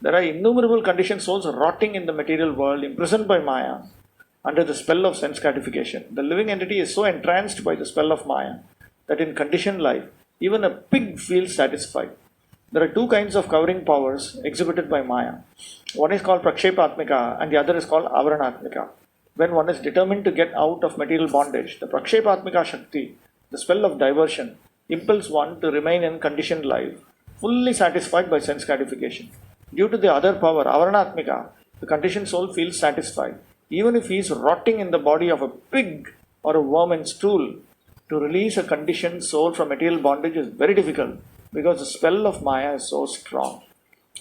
There are innumerable conditioned souls rotting in the material world, imprisoned by Maya, under the spell of sense gratification. The living entity is so entranced by the spell of Maya that in conditioned life, even a pig feels satisfied. There are two kinds of covering powers exhibited by Maya. One is called Prakshepatmika and the other is called Avaranatmika. When one is determined to get out of material bondage, the Prakshepatmika Shakti, the spell of diversion, impels one to remain in conditioned life, fully satisfied by sense gratification. Due to the other power, Avaranatmika, the conditioned soul feels satisfied. Even if he is rotting in the body of a pig or a worm in stool, to release a conditioned soul from material bondage is very difficult. because the spell of Maya is so strong.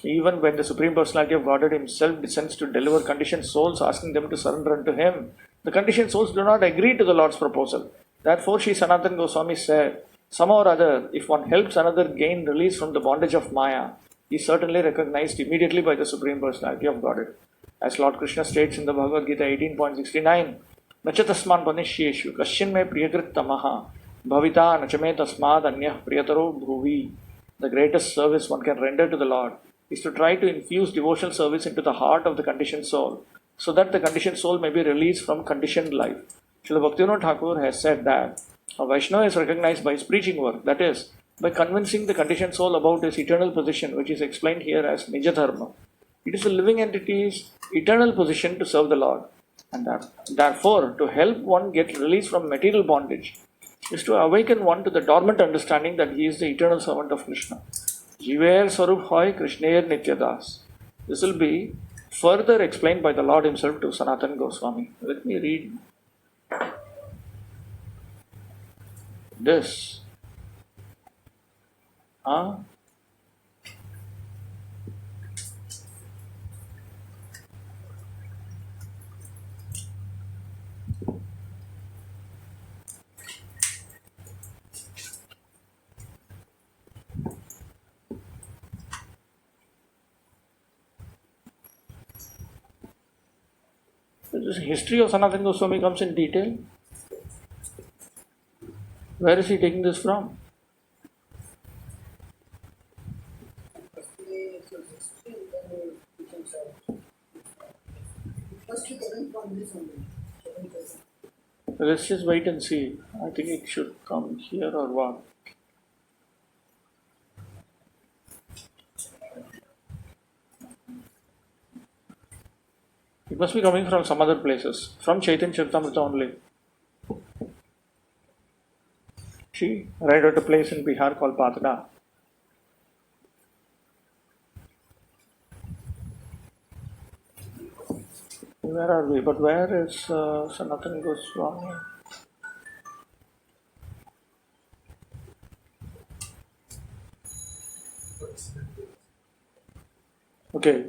Even when the Supreme Personality of Godhead Himself descends to deliver conditioned souls, asking them to surrender unto Him, the conditioned souls do not agree to the Lord's proposal. Therefore, Sri Sanatana Goswami said, somehow or other, if one helps another gain release from the bondage of Maya, he is certainly recognized immediately by the Supreme Personality of Godhead. As Lord Krishna states in the Bhagavad Gita 18.69, Nacha tasman panishyeshu kashin me priyakrit tamaha bhavita nachame tasmad anyah priyataro bhuvi. The greatest service one can render to the Lord is to try to infuse devotional service into the heart of the conditioned soul, so that the conditioned soul may be released from conditioned life. Srila Bhaktivinoda Thakur has said that a Vaishnava is recognized by his preaching work, that is, by convincing the conditioned soul about his eternal position, which is explained here as Nija Dharma. It is a living entity's eternal position to serve the Lord, and therefore, to help one get released from material bondage is to awaken one to the dormant understanding that he is the eternal servant of Krishna. Jiver Sarup Hoy Krishnair Nityadas. This will be further explained by the Lord Himself to Sanatana Goswami. Let me read this. The history of Sanatana Goswami comes in detail. Where is he taking this from? First you coming from this only. Let's just wait and see. I think it should come here or what. It must be coming from some other places. From Caitanya Charitamrita only. See, right at a place in Bihar called Patna. Where are we? But where is Sanatana Goswami? Okay.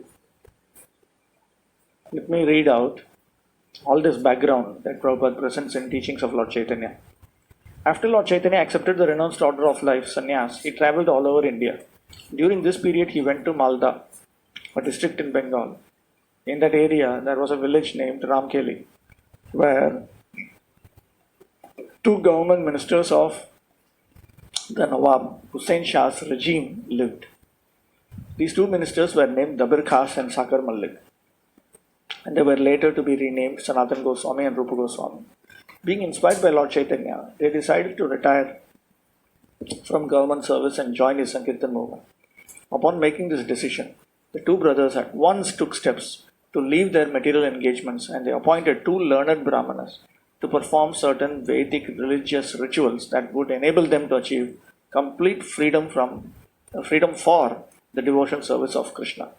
Let me read out all this background that Prabhupada presents in teachings of Lord Chaitanya. After Lord Chaitanya accepted the renounced order of life, sannyas, he travelled all over India. During this period, he went to Malda, a district in Bengal. In that area, there was a village named Ramkeli, where two government ministers of the Nawab Hussain Shah's regime lived. These two ministers were named Dabir Khas and Sakar Malik, and they were later to be renamed Sanatana Goswami and Rupa Goswami. Being inspired by Lord Chaitanya, they decided to retire from government service and join his Sankirtan movement. Upon making this decision, the two brothers at once took steps to leave their material engagements, and they appointed two learned Brahmanas to perform certain Vedic religious rituals that would enable them to achieve complete freedom for the devotional service of Krishna.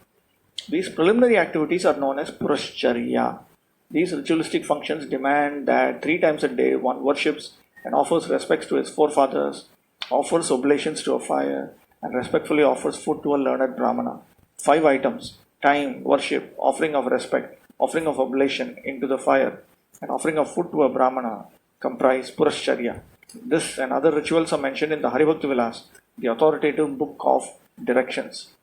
These preliminary activities are known as Purascharya. These ritualistic functions demand that 3 times a day one worships and offers respects to his forefathers, offers oblations to a fire, and respectfully offers food to a learned Brahmana. 5 items: time, worship, offering of respect, offering of oblation into the fire, and offering of food to a Brahmana comprise Purascharya. This and other rituals are mentioned in the Haribhakti Vilas, the authoritative book of directions.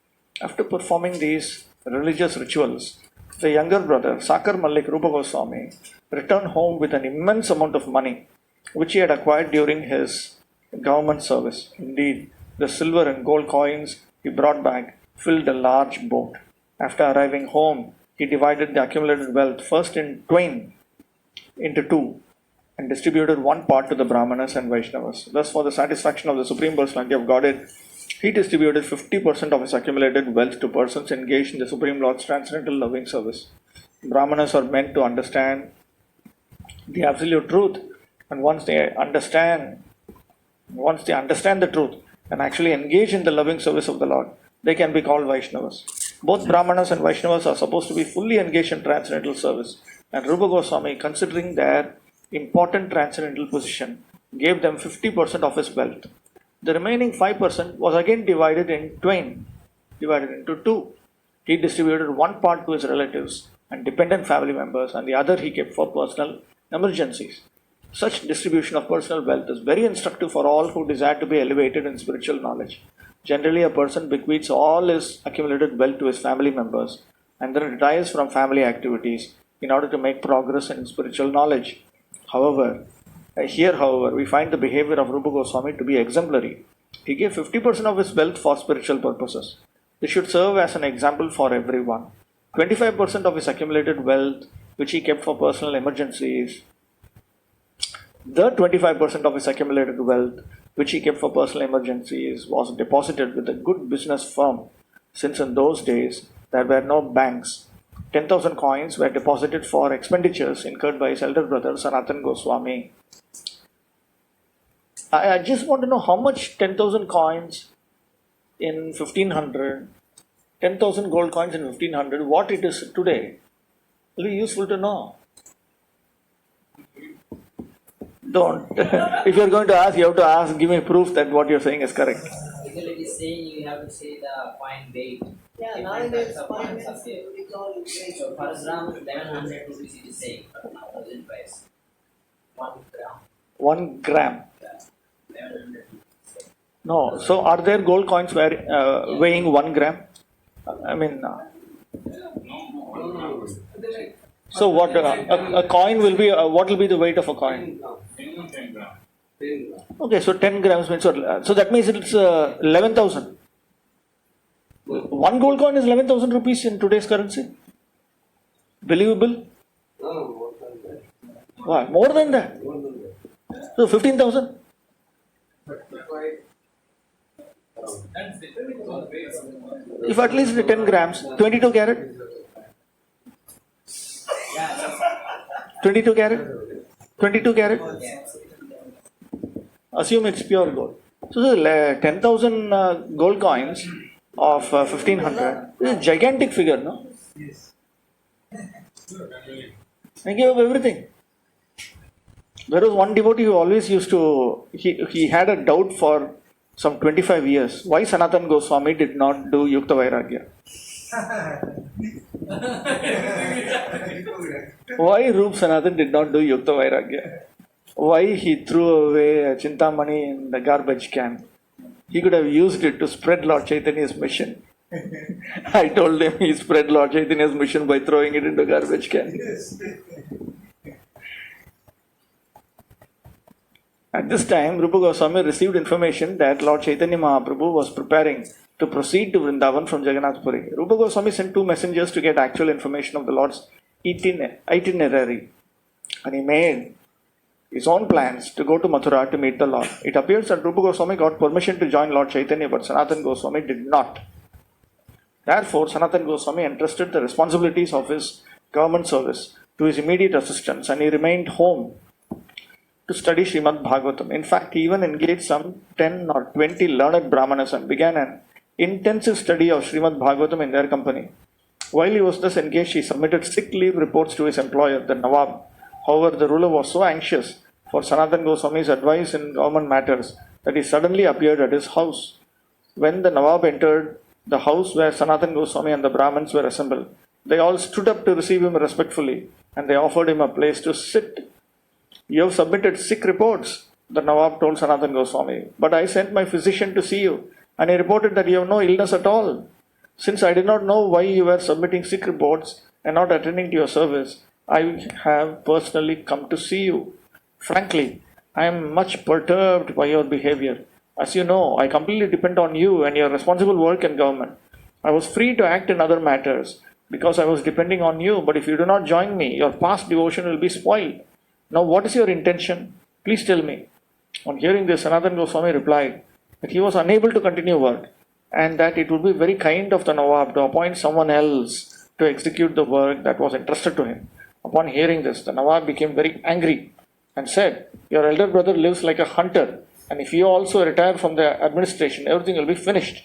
After performing these religious rituals, the younger brother, Sakar Malik Rupa Goswami, returned home with an immense amount of money, which he had acquired during his government service. Indeed, the silver and gold coins he brought back filled a large boat. After arriving home, he divided the accumulated wealth first in twain into 2 and distributed one part to the Brahmanas and Vaishnavas. Thus, for the satisfaction of the Supreme Personality of Godhead, he distributed 50% of his accumulated wealth to persons engaged in the Supreme Lord's transcendental loving service. Brahmanas are meant to understand the absolute truth, and once they understand the truth and actually engage in the loving service of the Lord, they can be called Vaishnavas. Both Brahmanas and Vaishnavas are supposed to be fully engaged in transcendental service, and Rupa Goswami, considering their important transcendental position, gave them 50% of his wealth. The remaining 5% was again divided into two. He distributed one part to his relatives and dependent family members, and the other he kept for personal emergencies. Such distribution of personal wealth is very instructive for all who desire to be elevated in spiritual knowledge. Generally, a person bequeaths all his accumulated wealth to his family members and then retires from family activities in order to make progress in spiritual knowledge. However, we find the behavior of Rupa Goswami to be exemplary. He gave 50% of his wealth for spiritual purposes. This should serve as an example for everyone. 25% of his accumulated wealth, which he kept for personal emergencies, the 25% of his accumulated wealth, which he kept for personal emergencies, was deposited with a good business firm, since in those days there were no banks. 10,000 coins were deposited for expenditures incurred by his elder brother Sanatan Goswami. I just want to know how much 10,000 coins in 1500, 10,000 gold coins in 1500, what it is today. It will be useful to know. Don't. If you are going to ask, you have to ask, give me proof that what you are saying is correct. Because it is saying you have to say the coin weight. Yeah, Different nowadays types of coin coins weights, are there. it's all in weight. So per gram 1100 rupees it is saying, but now present price 1 gram. 1 gram. Yeah, 1100 rupees. No. So are there gold coins weighing 1 gram? I mean, so what? A coin will be, what will be the weight of a coin? Minimum 10 gram. Okay, so 10 grams means, so that means it's 11,000. 1 gold coin is 11,000 rupees in today's currency. Believable? Why? More than that. So 15,000. If at least 10 grams, 22 carat. 22 carat. 22 carat. Assume it's pure gold. So the 10,000 gold coins of 1500 is a gigantic figure, no? Yes. I gave up everything. There was one devotee who always used to, he had a doubt for some 25 years. Why Sanatan Goswami did not do Yukta Vairagya? Why Rup Sanatan did not do Yukta Vairagya? Why he threw away Chintamani in the garbage can? He could have used it to spread Lord Chaitanya's mission. I told him he spread Lord Chaitanya's mission by throwing it into the garbage can. At this time, Rupa Goswami received information that Lord Chaitanya Mahaprabhu was preparing to proceed to Vrindavan from Jagannath Puri. Rupa Goswami sent 2 messengers to get actual information of the Lord's itinerary, and he made his own plans to go to Mathura to meet the Lord. It appears that Rupa Goswami got permission to join Lord Chaitanya, but Sanatan Goswami did not. Therefore, Sanatan Goswami entrusted the responsibilities of his government service to his immediate assistants, and he remained home to study Srimad Bhagavatam. In fact, he even engaged some 10 or 20 learned Brahmanas and began an intensive study of Srimad Bhagavatam in their company. While he was thus engaged, he submitted sick leave reports to his employer, the Nawab. However, the ruler was so anxious for Sanatan Goswami's advice in government matters that he suddenly appeared at his house. When the Nawab entered the house where Sanatan Goswami and the Brahmins were assembled, they all stood up to receive him respectfully, and they offered him a place to sit. "You have submitted sick reports," the Nawab told Sanatan Goswami, "but I sent my physician to see you, and he reported that you have no illness at all. Since I did not know why you were submitting sick reports and not attending to your service, I have personally come to see you. Frankly, I am much perturbed by your behavior. As you know, I completely depend on you and your responsible work in government. I was free to act in other matters because I was depending on you, but if you do not join me, your past devotion will be spoiled. Now, what is your intention? Please tell me." On hearing this, Sanatan Goswami replied that he was unable to continue work and that it would be very kind of the Nawab to appoint someone else to execute the work that was entrusted to him. Upon hearing this, the Nawab became very angry and said, "Your elder brother lives like a hunter, and if you also retire from the administration, everything will be finished."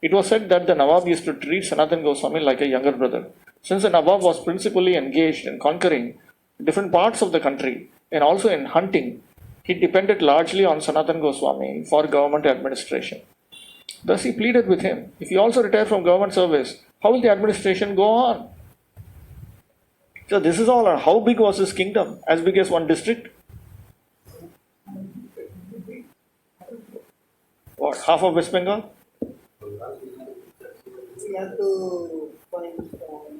It was said that the Nawab used to treat Sanatan Goswami like a younger brother. Since the Nawab was principally engaged in conquering different parts of the country and also in hunting, he depended largely on Sanatana Goswami for government administration. Thus he pleaded with him, if you also retire from government service, how will the administration go on? So this is all. How big was his kingdom? As big as one district? What, half of West Bengal? We have to find.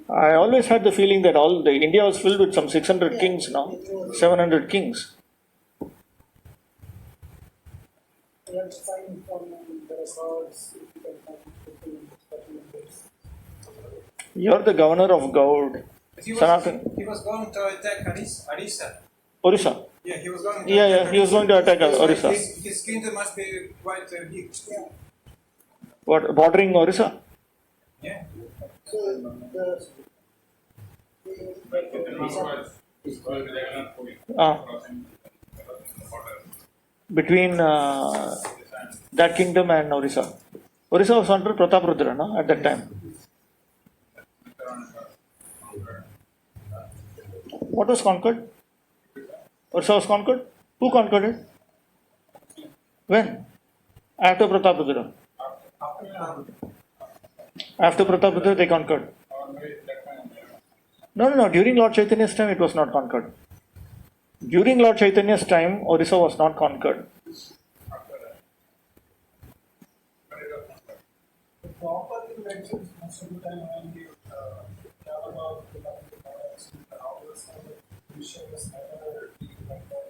I always had the feeling that all the India was filled with some 600 kings now, 700 kings. We have to find from the records if we can find between documents. You're the governor of Gaud. He Sanatan. was going to attack Orissa. Orissa. Yeah, he was going to Yeah, he was going to attack Orissa. His kingdom must be quite big. Yeah. What, bordering Orissa? Yeah. So the Between that kingdom and Orissa. Orissa was under Prataprudra, no, at that time. What was conquered? Orissa was conquered? Who conquered it? When? After Prataprudra. After Prataprudra they conquered. No. During Lord Chaitanya's time it was not conquered. During Lord Chaitanya's time, Orissa was not conquered. The properly mentions most of the time when you talk about the hours of the mission was never like that.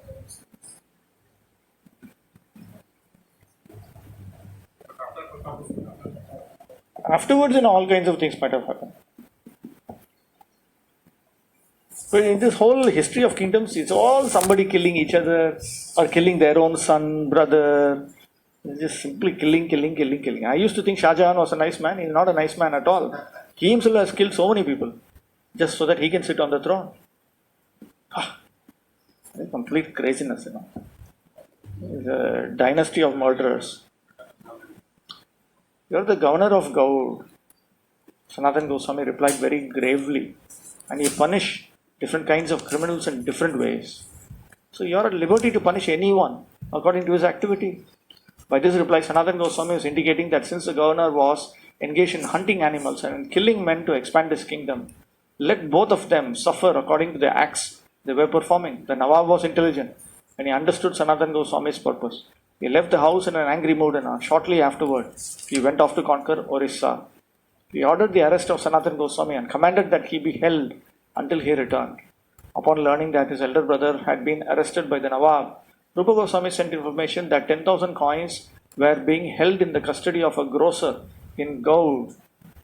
Afterwards, all kinds of things might have happened. But in this whole history of kingdoms, it's all somebody killing each other or killing their own son, brother. It's just simply killing. I used to think Shah Jahan was a nice man. He's not a nice man at all. He himself has killed so many people just so that he can sit on the throne. Complete craziness, It's a dynasty of murderers. You're the governor of Gaud. Sanatana Goswami replied very gravely, and he punished different kinds of criminals in different ways. So you're at liberty to punish anyone according to his activity. By this reply, Sanatana Goswami was indicating that since the governor was engaged in hunting animals and in killing men to expand his kingdom, let both of them suffer according to the acts they were performing. The Nawab was intelligent and he understood Sanatana Goswami's purpose. He left the house in an angry mood and shortly afterward, he went off to conquer Orissa. He ordered the arrest of Sanatana Goswami and commanded that he be held until he returned. Upon learning that his elder brother had been arrested by the Nawab, Rupa Goswami sent information that 10,000 coins were being held in the custody of a grocer in Gaud,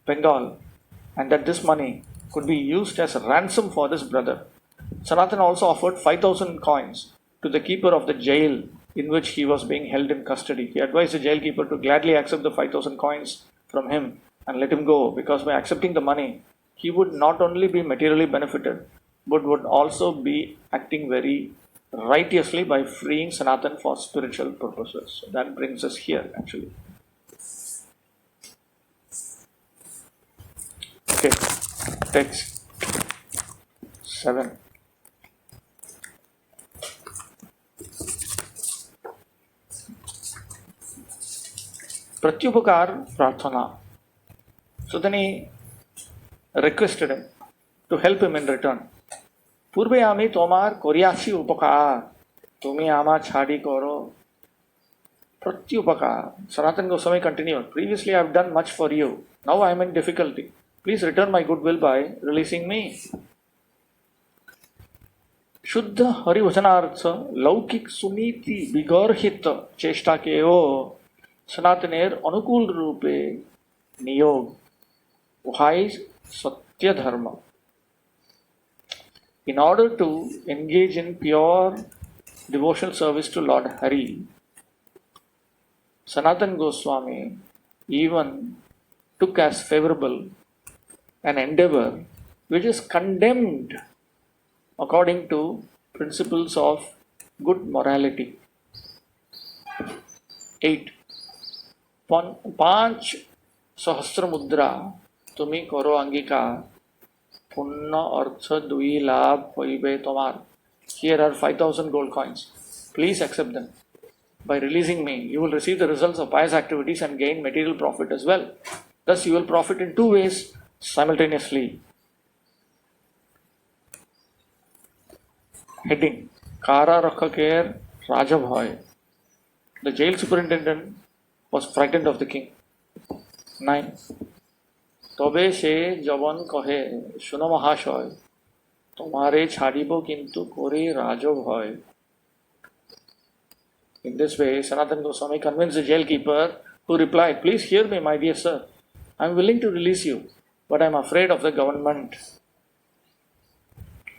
Bengal, and that this money could be used as a ransom for his brother. Sanatana also offered 5,000 coins to the keeper of the jail in which he was being held in custody. He advised the jailkeeper to gladly accept the 5,000 coins from him and let him go, because by accepting the money, he would not only be materially benefited, but would also be acting very righteously by freeing Sanatan for spiritual purposes. So that brings us here, actually. Okay, text 7. Pratyupakar Prarthana. So then he requested him to help him in return. Purbe ami tomar koriachi upakar, tumi ama chhadi koro. Pratyupakar. Sanatana Goswami continued. Previously I have done much for you. Now I am in difficulty. Please return my goodwill by releasing me. Shuddha Harivachanartha Laukik Suniti Bigorhit Cheshta Keo Sanataner Anukul Rupe Niyog Uhai Satya Dharma. In order to engage in pure devotional service to Lord Hari, Sanatana Goswami even took as favorable an endeavor which is condemned according to principles of good morality. 8. पांच सहस्र मुद्रा तुम्हें करो अंगीकार पुण्य अर्थ दुई लाभ होइबे तोमार. Here are 5,000 gold coins. Please accept them. By releasing me, you will receive the results of pious activities and gain material profit as well. Thus, you will profit in two ways simultaneously. Heading: Kara Rakhaker Rajabhoy. The jail superintendent was frightened of the king. 9. তবে সে যবন কহে শুনো মহাশয় তোমারে ছাড়িব কিন্তু করে রাজভয়. In this way, Sanatana Goswami convinced the jailkeeper, who replied, "Please hear me, my dear sir. I am willing to release you, but I am afraid of the government."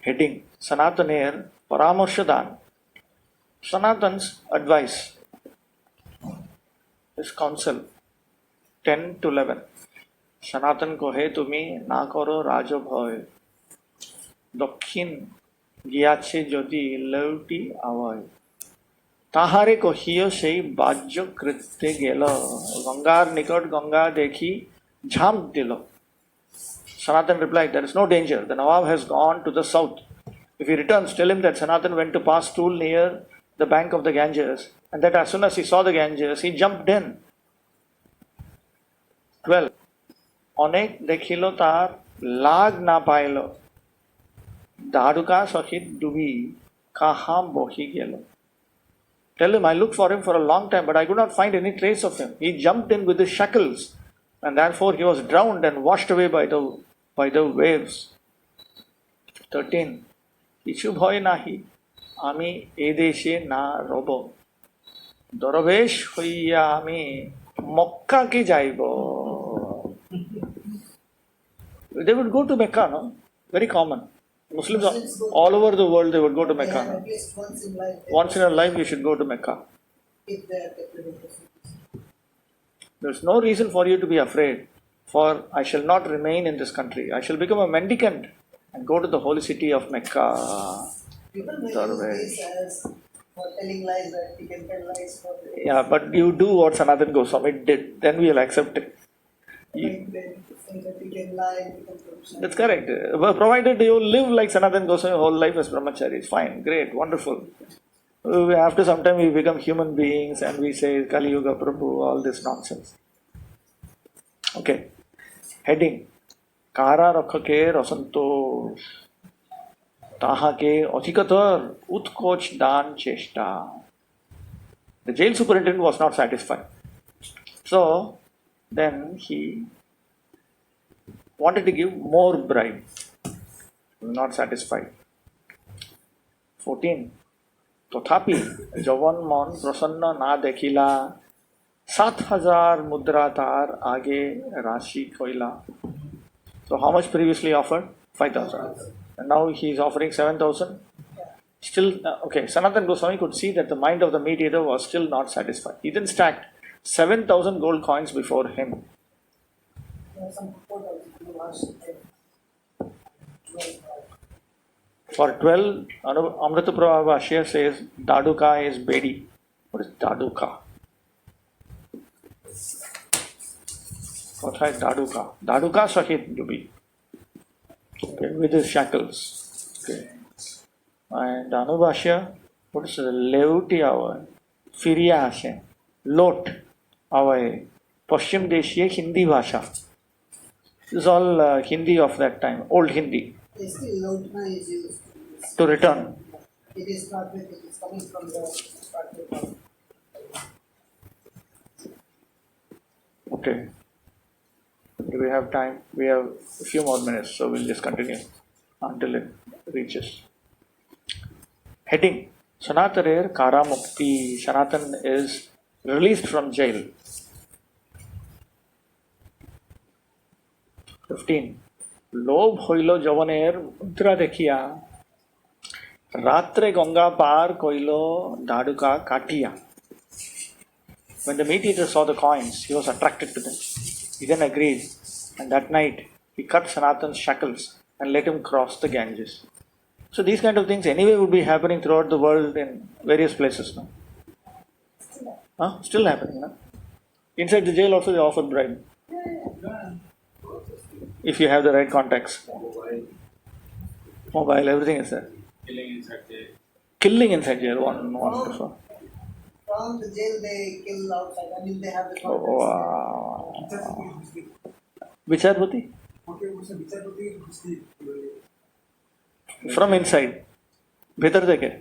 Heading: Sanataner Paramarshadan. Sanatan's advice, his counsel. 10 to 11. সনাতন কহে তুমি না করো রাজভয়, দক্ষিণ গিয়াছে যদি লৌটি আওয়, তাহারে কহিও সেই বাহ্য কৃত্যে গেল, গঙ্গার নিকট গঙ্গা দেখি ঝাঁপ দিল. Sanatan replied, "There is no danger. The Nawab has gone to the south. If he returns, tell him that Sanatan went to pass stool near the bank of the Ganges, and that as soon as he saw the Ganges, he jumped in." 12. অনেক দেখিল তার লাগ না pile, দারুকা সহিত ডুবি কাহা বহি গেল. Tell him, I looked for him for a long time, but I could not find any trace of him. He jumped in with his shackles, and therefore he was drowned and washed away by the waves. 13. কিছু ভয় নাহি, আমি এ দেশে না রব, দরবেশ হইয়া আমি মক্কাকে যাইব. They would go to Mecca, no? Very common. Muslims all over the world, they would go to Mecca. At least once in life. Once in a life, you should go to Mecca. If they are capable. There's no reason for you to be afraid, for I shall not remain in this country. I shall become a mendicant and go to the holy city of Mecca. People may use this as for telling lies, that we can tell lies for the Yeah, but you do what Sanatana Goswami did, then we'll accept it. that we can lie, we can corruption. That's correct. Provided you live like Sanatana Goswami whole life as brahmachari, it's fine, great, wonderful. After some time we become human beings and we say Kali Yuga Prabhu, all this nonsense. Okay. Heading: Kara Rakhake Rasantosh, Tahake Ochikatar Utkoch Dan Cheshta. The jail superintendent was not satisfied. So then he wanted to give more bribe. Not satisfied. 14. তথাপি যবন মন প্রসন্ন না দেখিলা, 7,000 মুদ্রা তার আগে রাশি কইলা. So how much previously offered? 5,000. And now he is offering 7,000. Still, okay, Sanatana Goswami could see that the mind of the mediator was still not satisfied. He then stacked 7,000 gold coins before him. Some photos in the last For 12, Amrta-Pravaha says Daduka is Bedi. What is Daduka? What is Daduka? Daduka Sahit Dubi. Okay, with his shackles. Okay. And Anubhashya, what is the Leuti Awa? Firiya Ashe. Lot Awa. Pashchim Deshiya Hindi Bhasha. This is all Hindi of that time, old Hindi. still Lodna is used. To return. It is not with it is coming from the Prakrit. Okay. Do we have time? We have a few more minutes, so we'll just continue until it reaches. Heading: Sanataner Kara Mukti. Sanatan is released from jail. 15. লোভ হইল যবনের মুদ্রা দেখিয়া, রাত্রে গঙ্গা পার কইল দাড়ুকা কাটিয়া. When the mediator saw the coins, he was attracted to them. He then agreed, and that night he cut Sanatan's shackles and let him cross the Ganges. So these kind of things anyway would be happening throughout the world in various places now. Still happening, no? Inside the jail also they offer bribe. If you have the right contacts. Mobile, everything is there. killing inside jail. Wonderful. From the jail they kill outside. I mean they have the Oh, contest. wow. Vicharpati? From inside. Bhitar deke.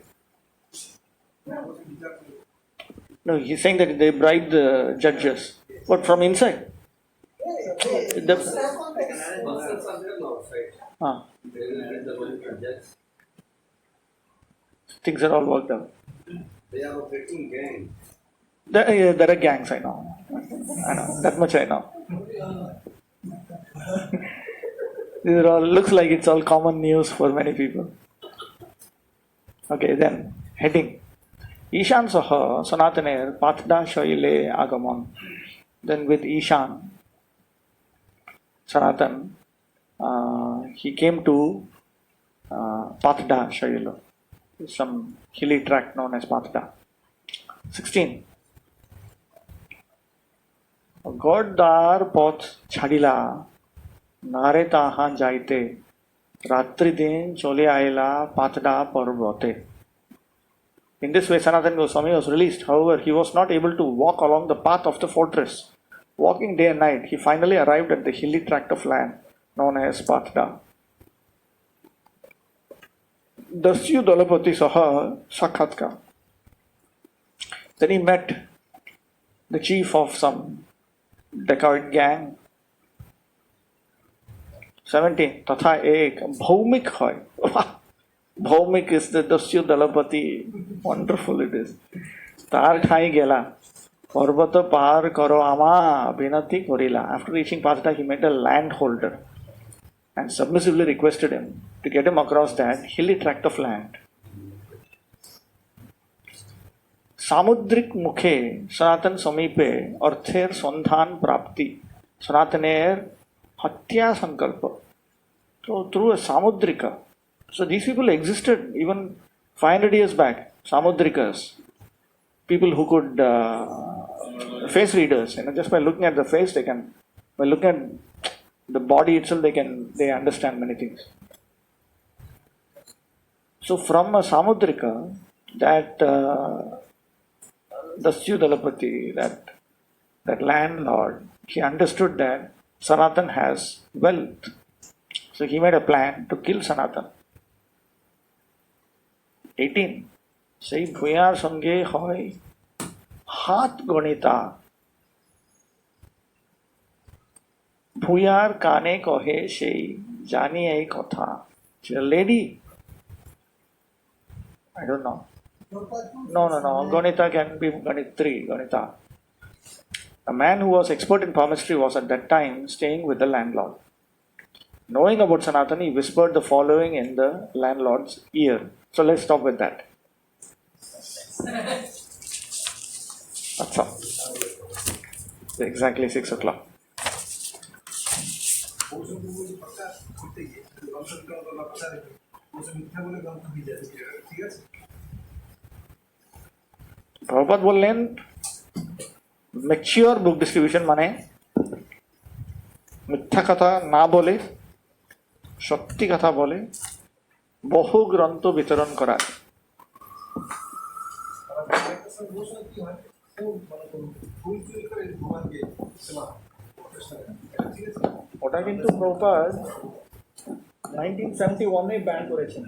No, he's saying that they bribe the judges. But from inside? The, things are all worked out. They are operating gang. There are gangs, I know. That much I know. These are all, looks like it's all common news for many people. Okay, then, heading. Ishan Saha Sanataner Patda Shaile Agamon. Then with Ishan, Sanatan, he came to Patda Shaila, some hilly tract known as Patda. 16. Goddar Poth Chadila Nare Tahan Jaite Ratri Din Chole Aila Patda Parvate. In this way, Sanatan Goswami was released. However, he was not able to walk along the path of the fortress. Walking day and night, he finally arrived at the hilly tract of land known as Patda. Dasyu Dalapati Saha Sakhatka. Then he met the chief of some dacoit gang. 17. Tatha ek bhaumik hoy. Bhaumik is the Dasyu Dalapati. Wonderful it is. Tar thai gela. Parvata par karo ama binati korila. After reaching Patda, he met a landholder and submissively requested him to get him across that hilly tract of land. सामुद्रिक मुखे सनातन समीपे अर्थेर संधान प्राप्ति सनातनेर हत्या संकल्प. So through a samudrika. So these people existed even 500 years back. Samudrikas, people who could face readers. Just by looking at the face, they can. By looking at the body itself, they understand many things. So from a samudrika, that Dasyu Dalapati, that landlord, he understood that Sanatan has wealth. So he made a plan to kill Sanatan. 18. Say Bhuyar Sange Hoy Hat Gonita Bhuyar Kane Kohe Shei Jani Ei Kotha. She's a lady. I don't know. No. Gonita can be Ganitri, Gonita. A man who was expert in palmistry was at that time staying with the landlord. Knowing about Sanatan, he whispered the following in the landlord's ear. So let's stop with that. That's all. Exactly 6 o'clock. Prabhupada বললেন mature বুক distribution মানে মিথ্যা কথা না বলে সত্যি কথা বলে বহু গ্রন্থ বিতরণ করা. ওটা কিন্তু প্রভুপাদ 1971 ব্যান করেছেন.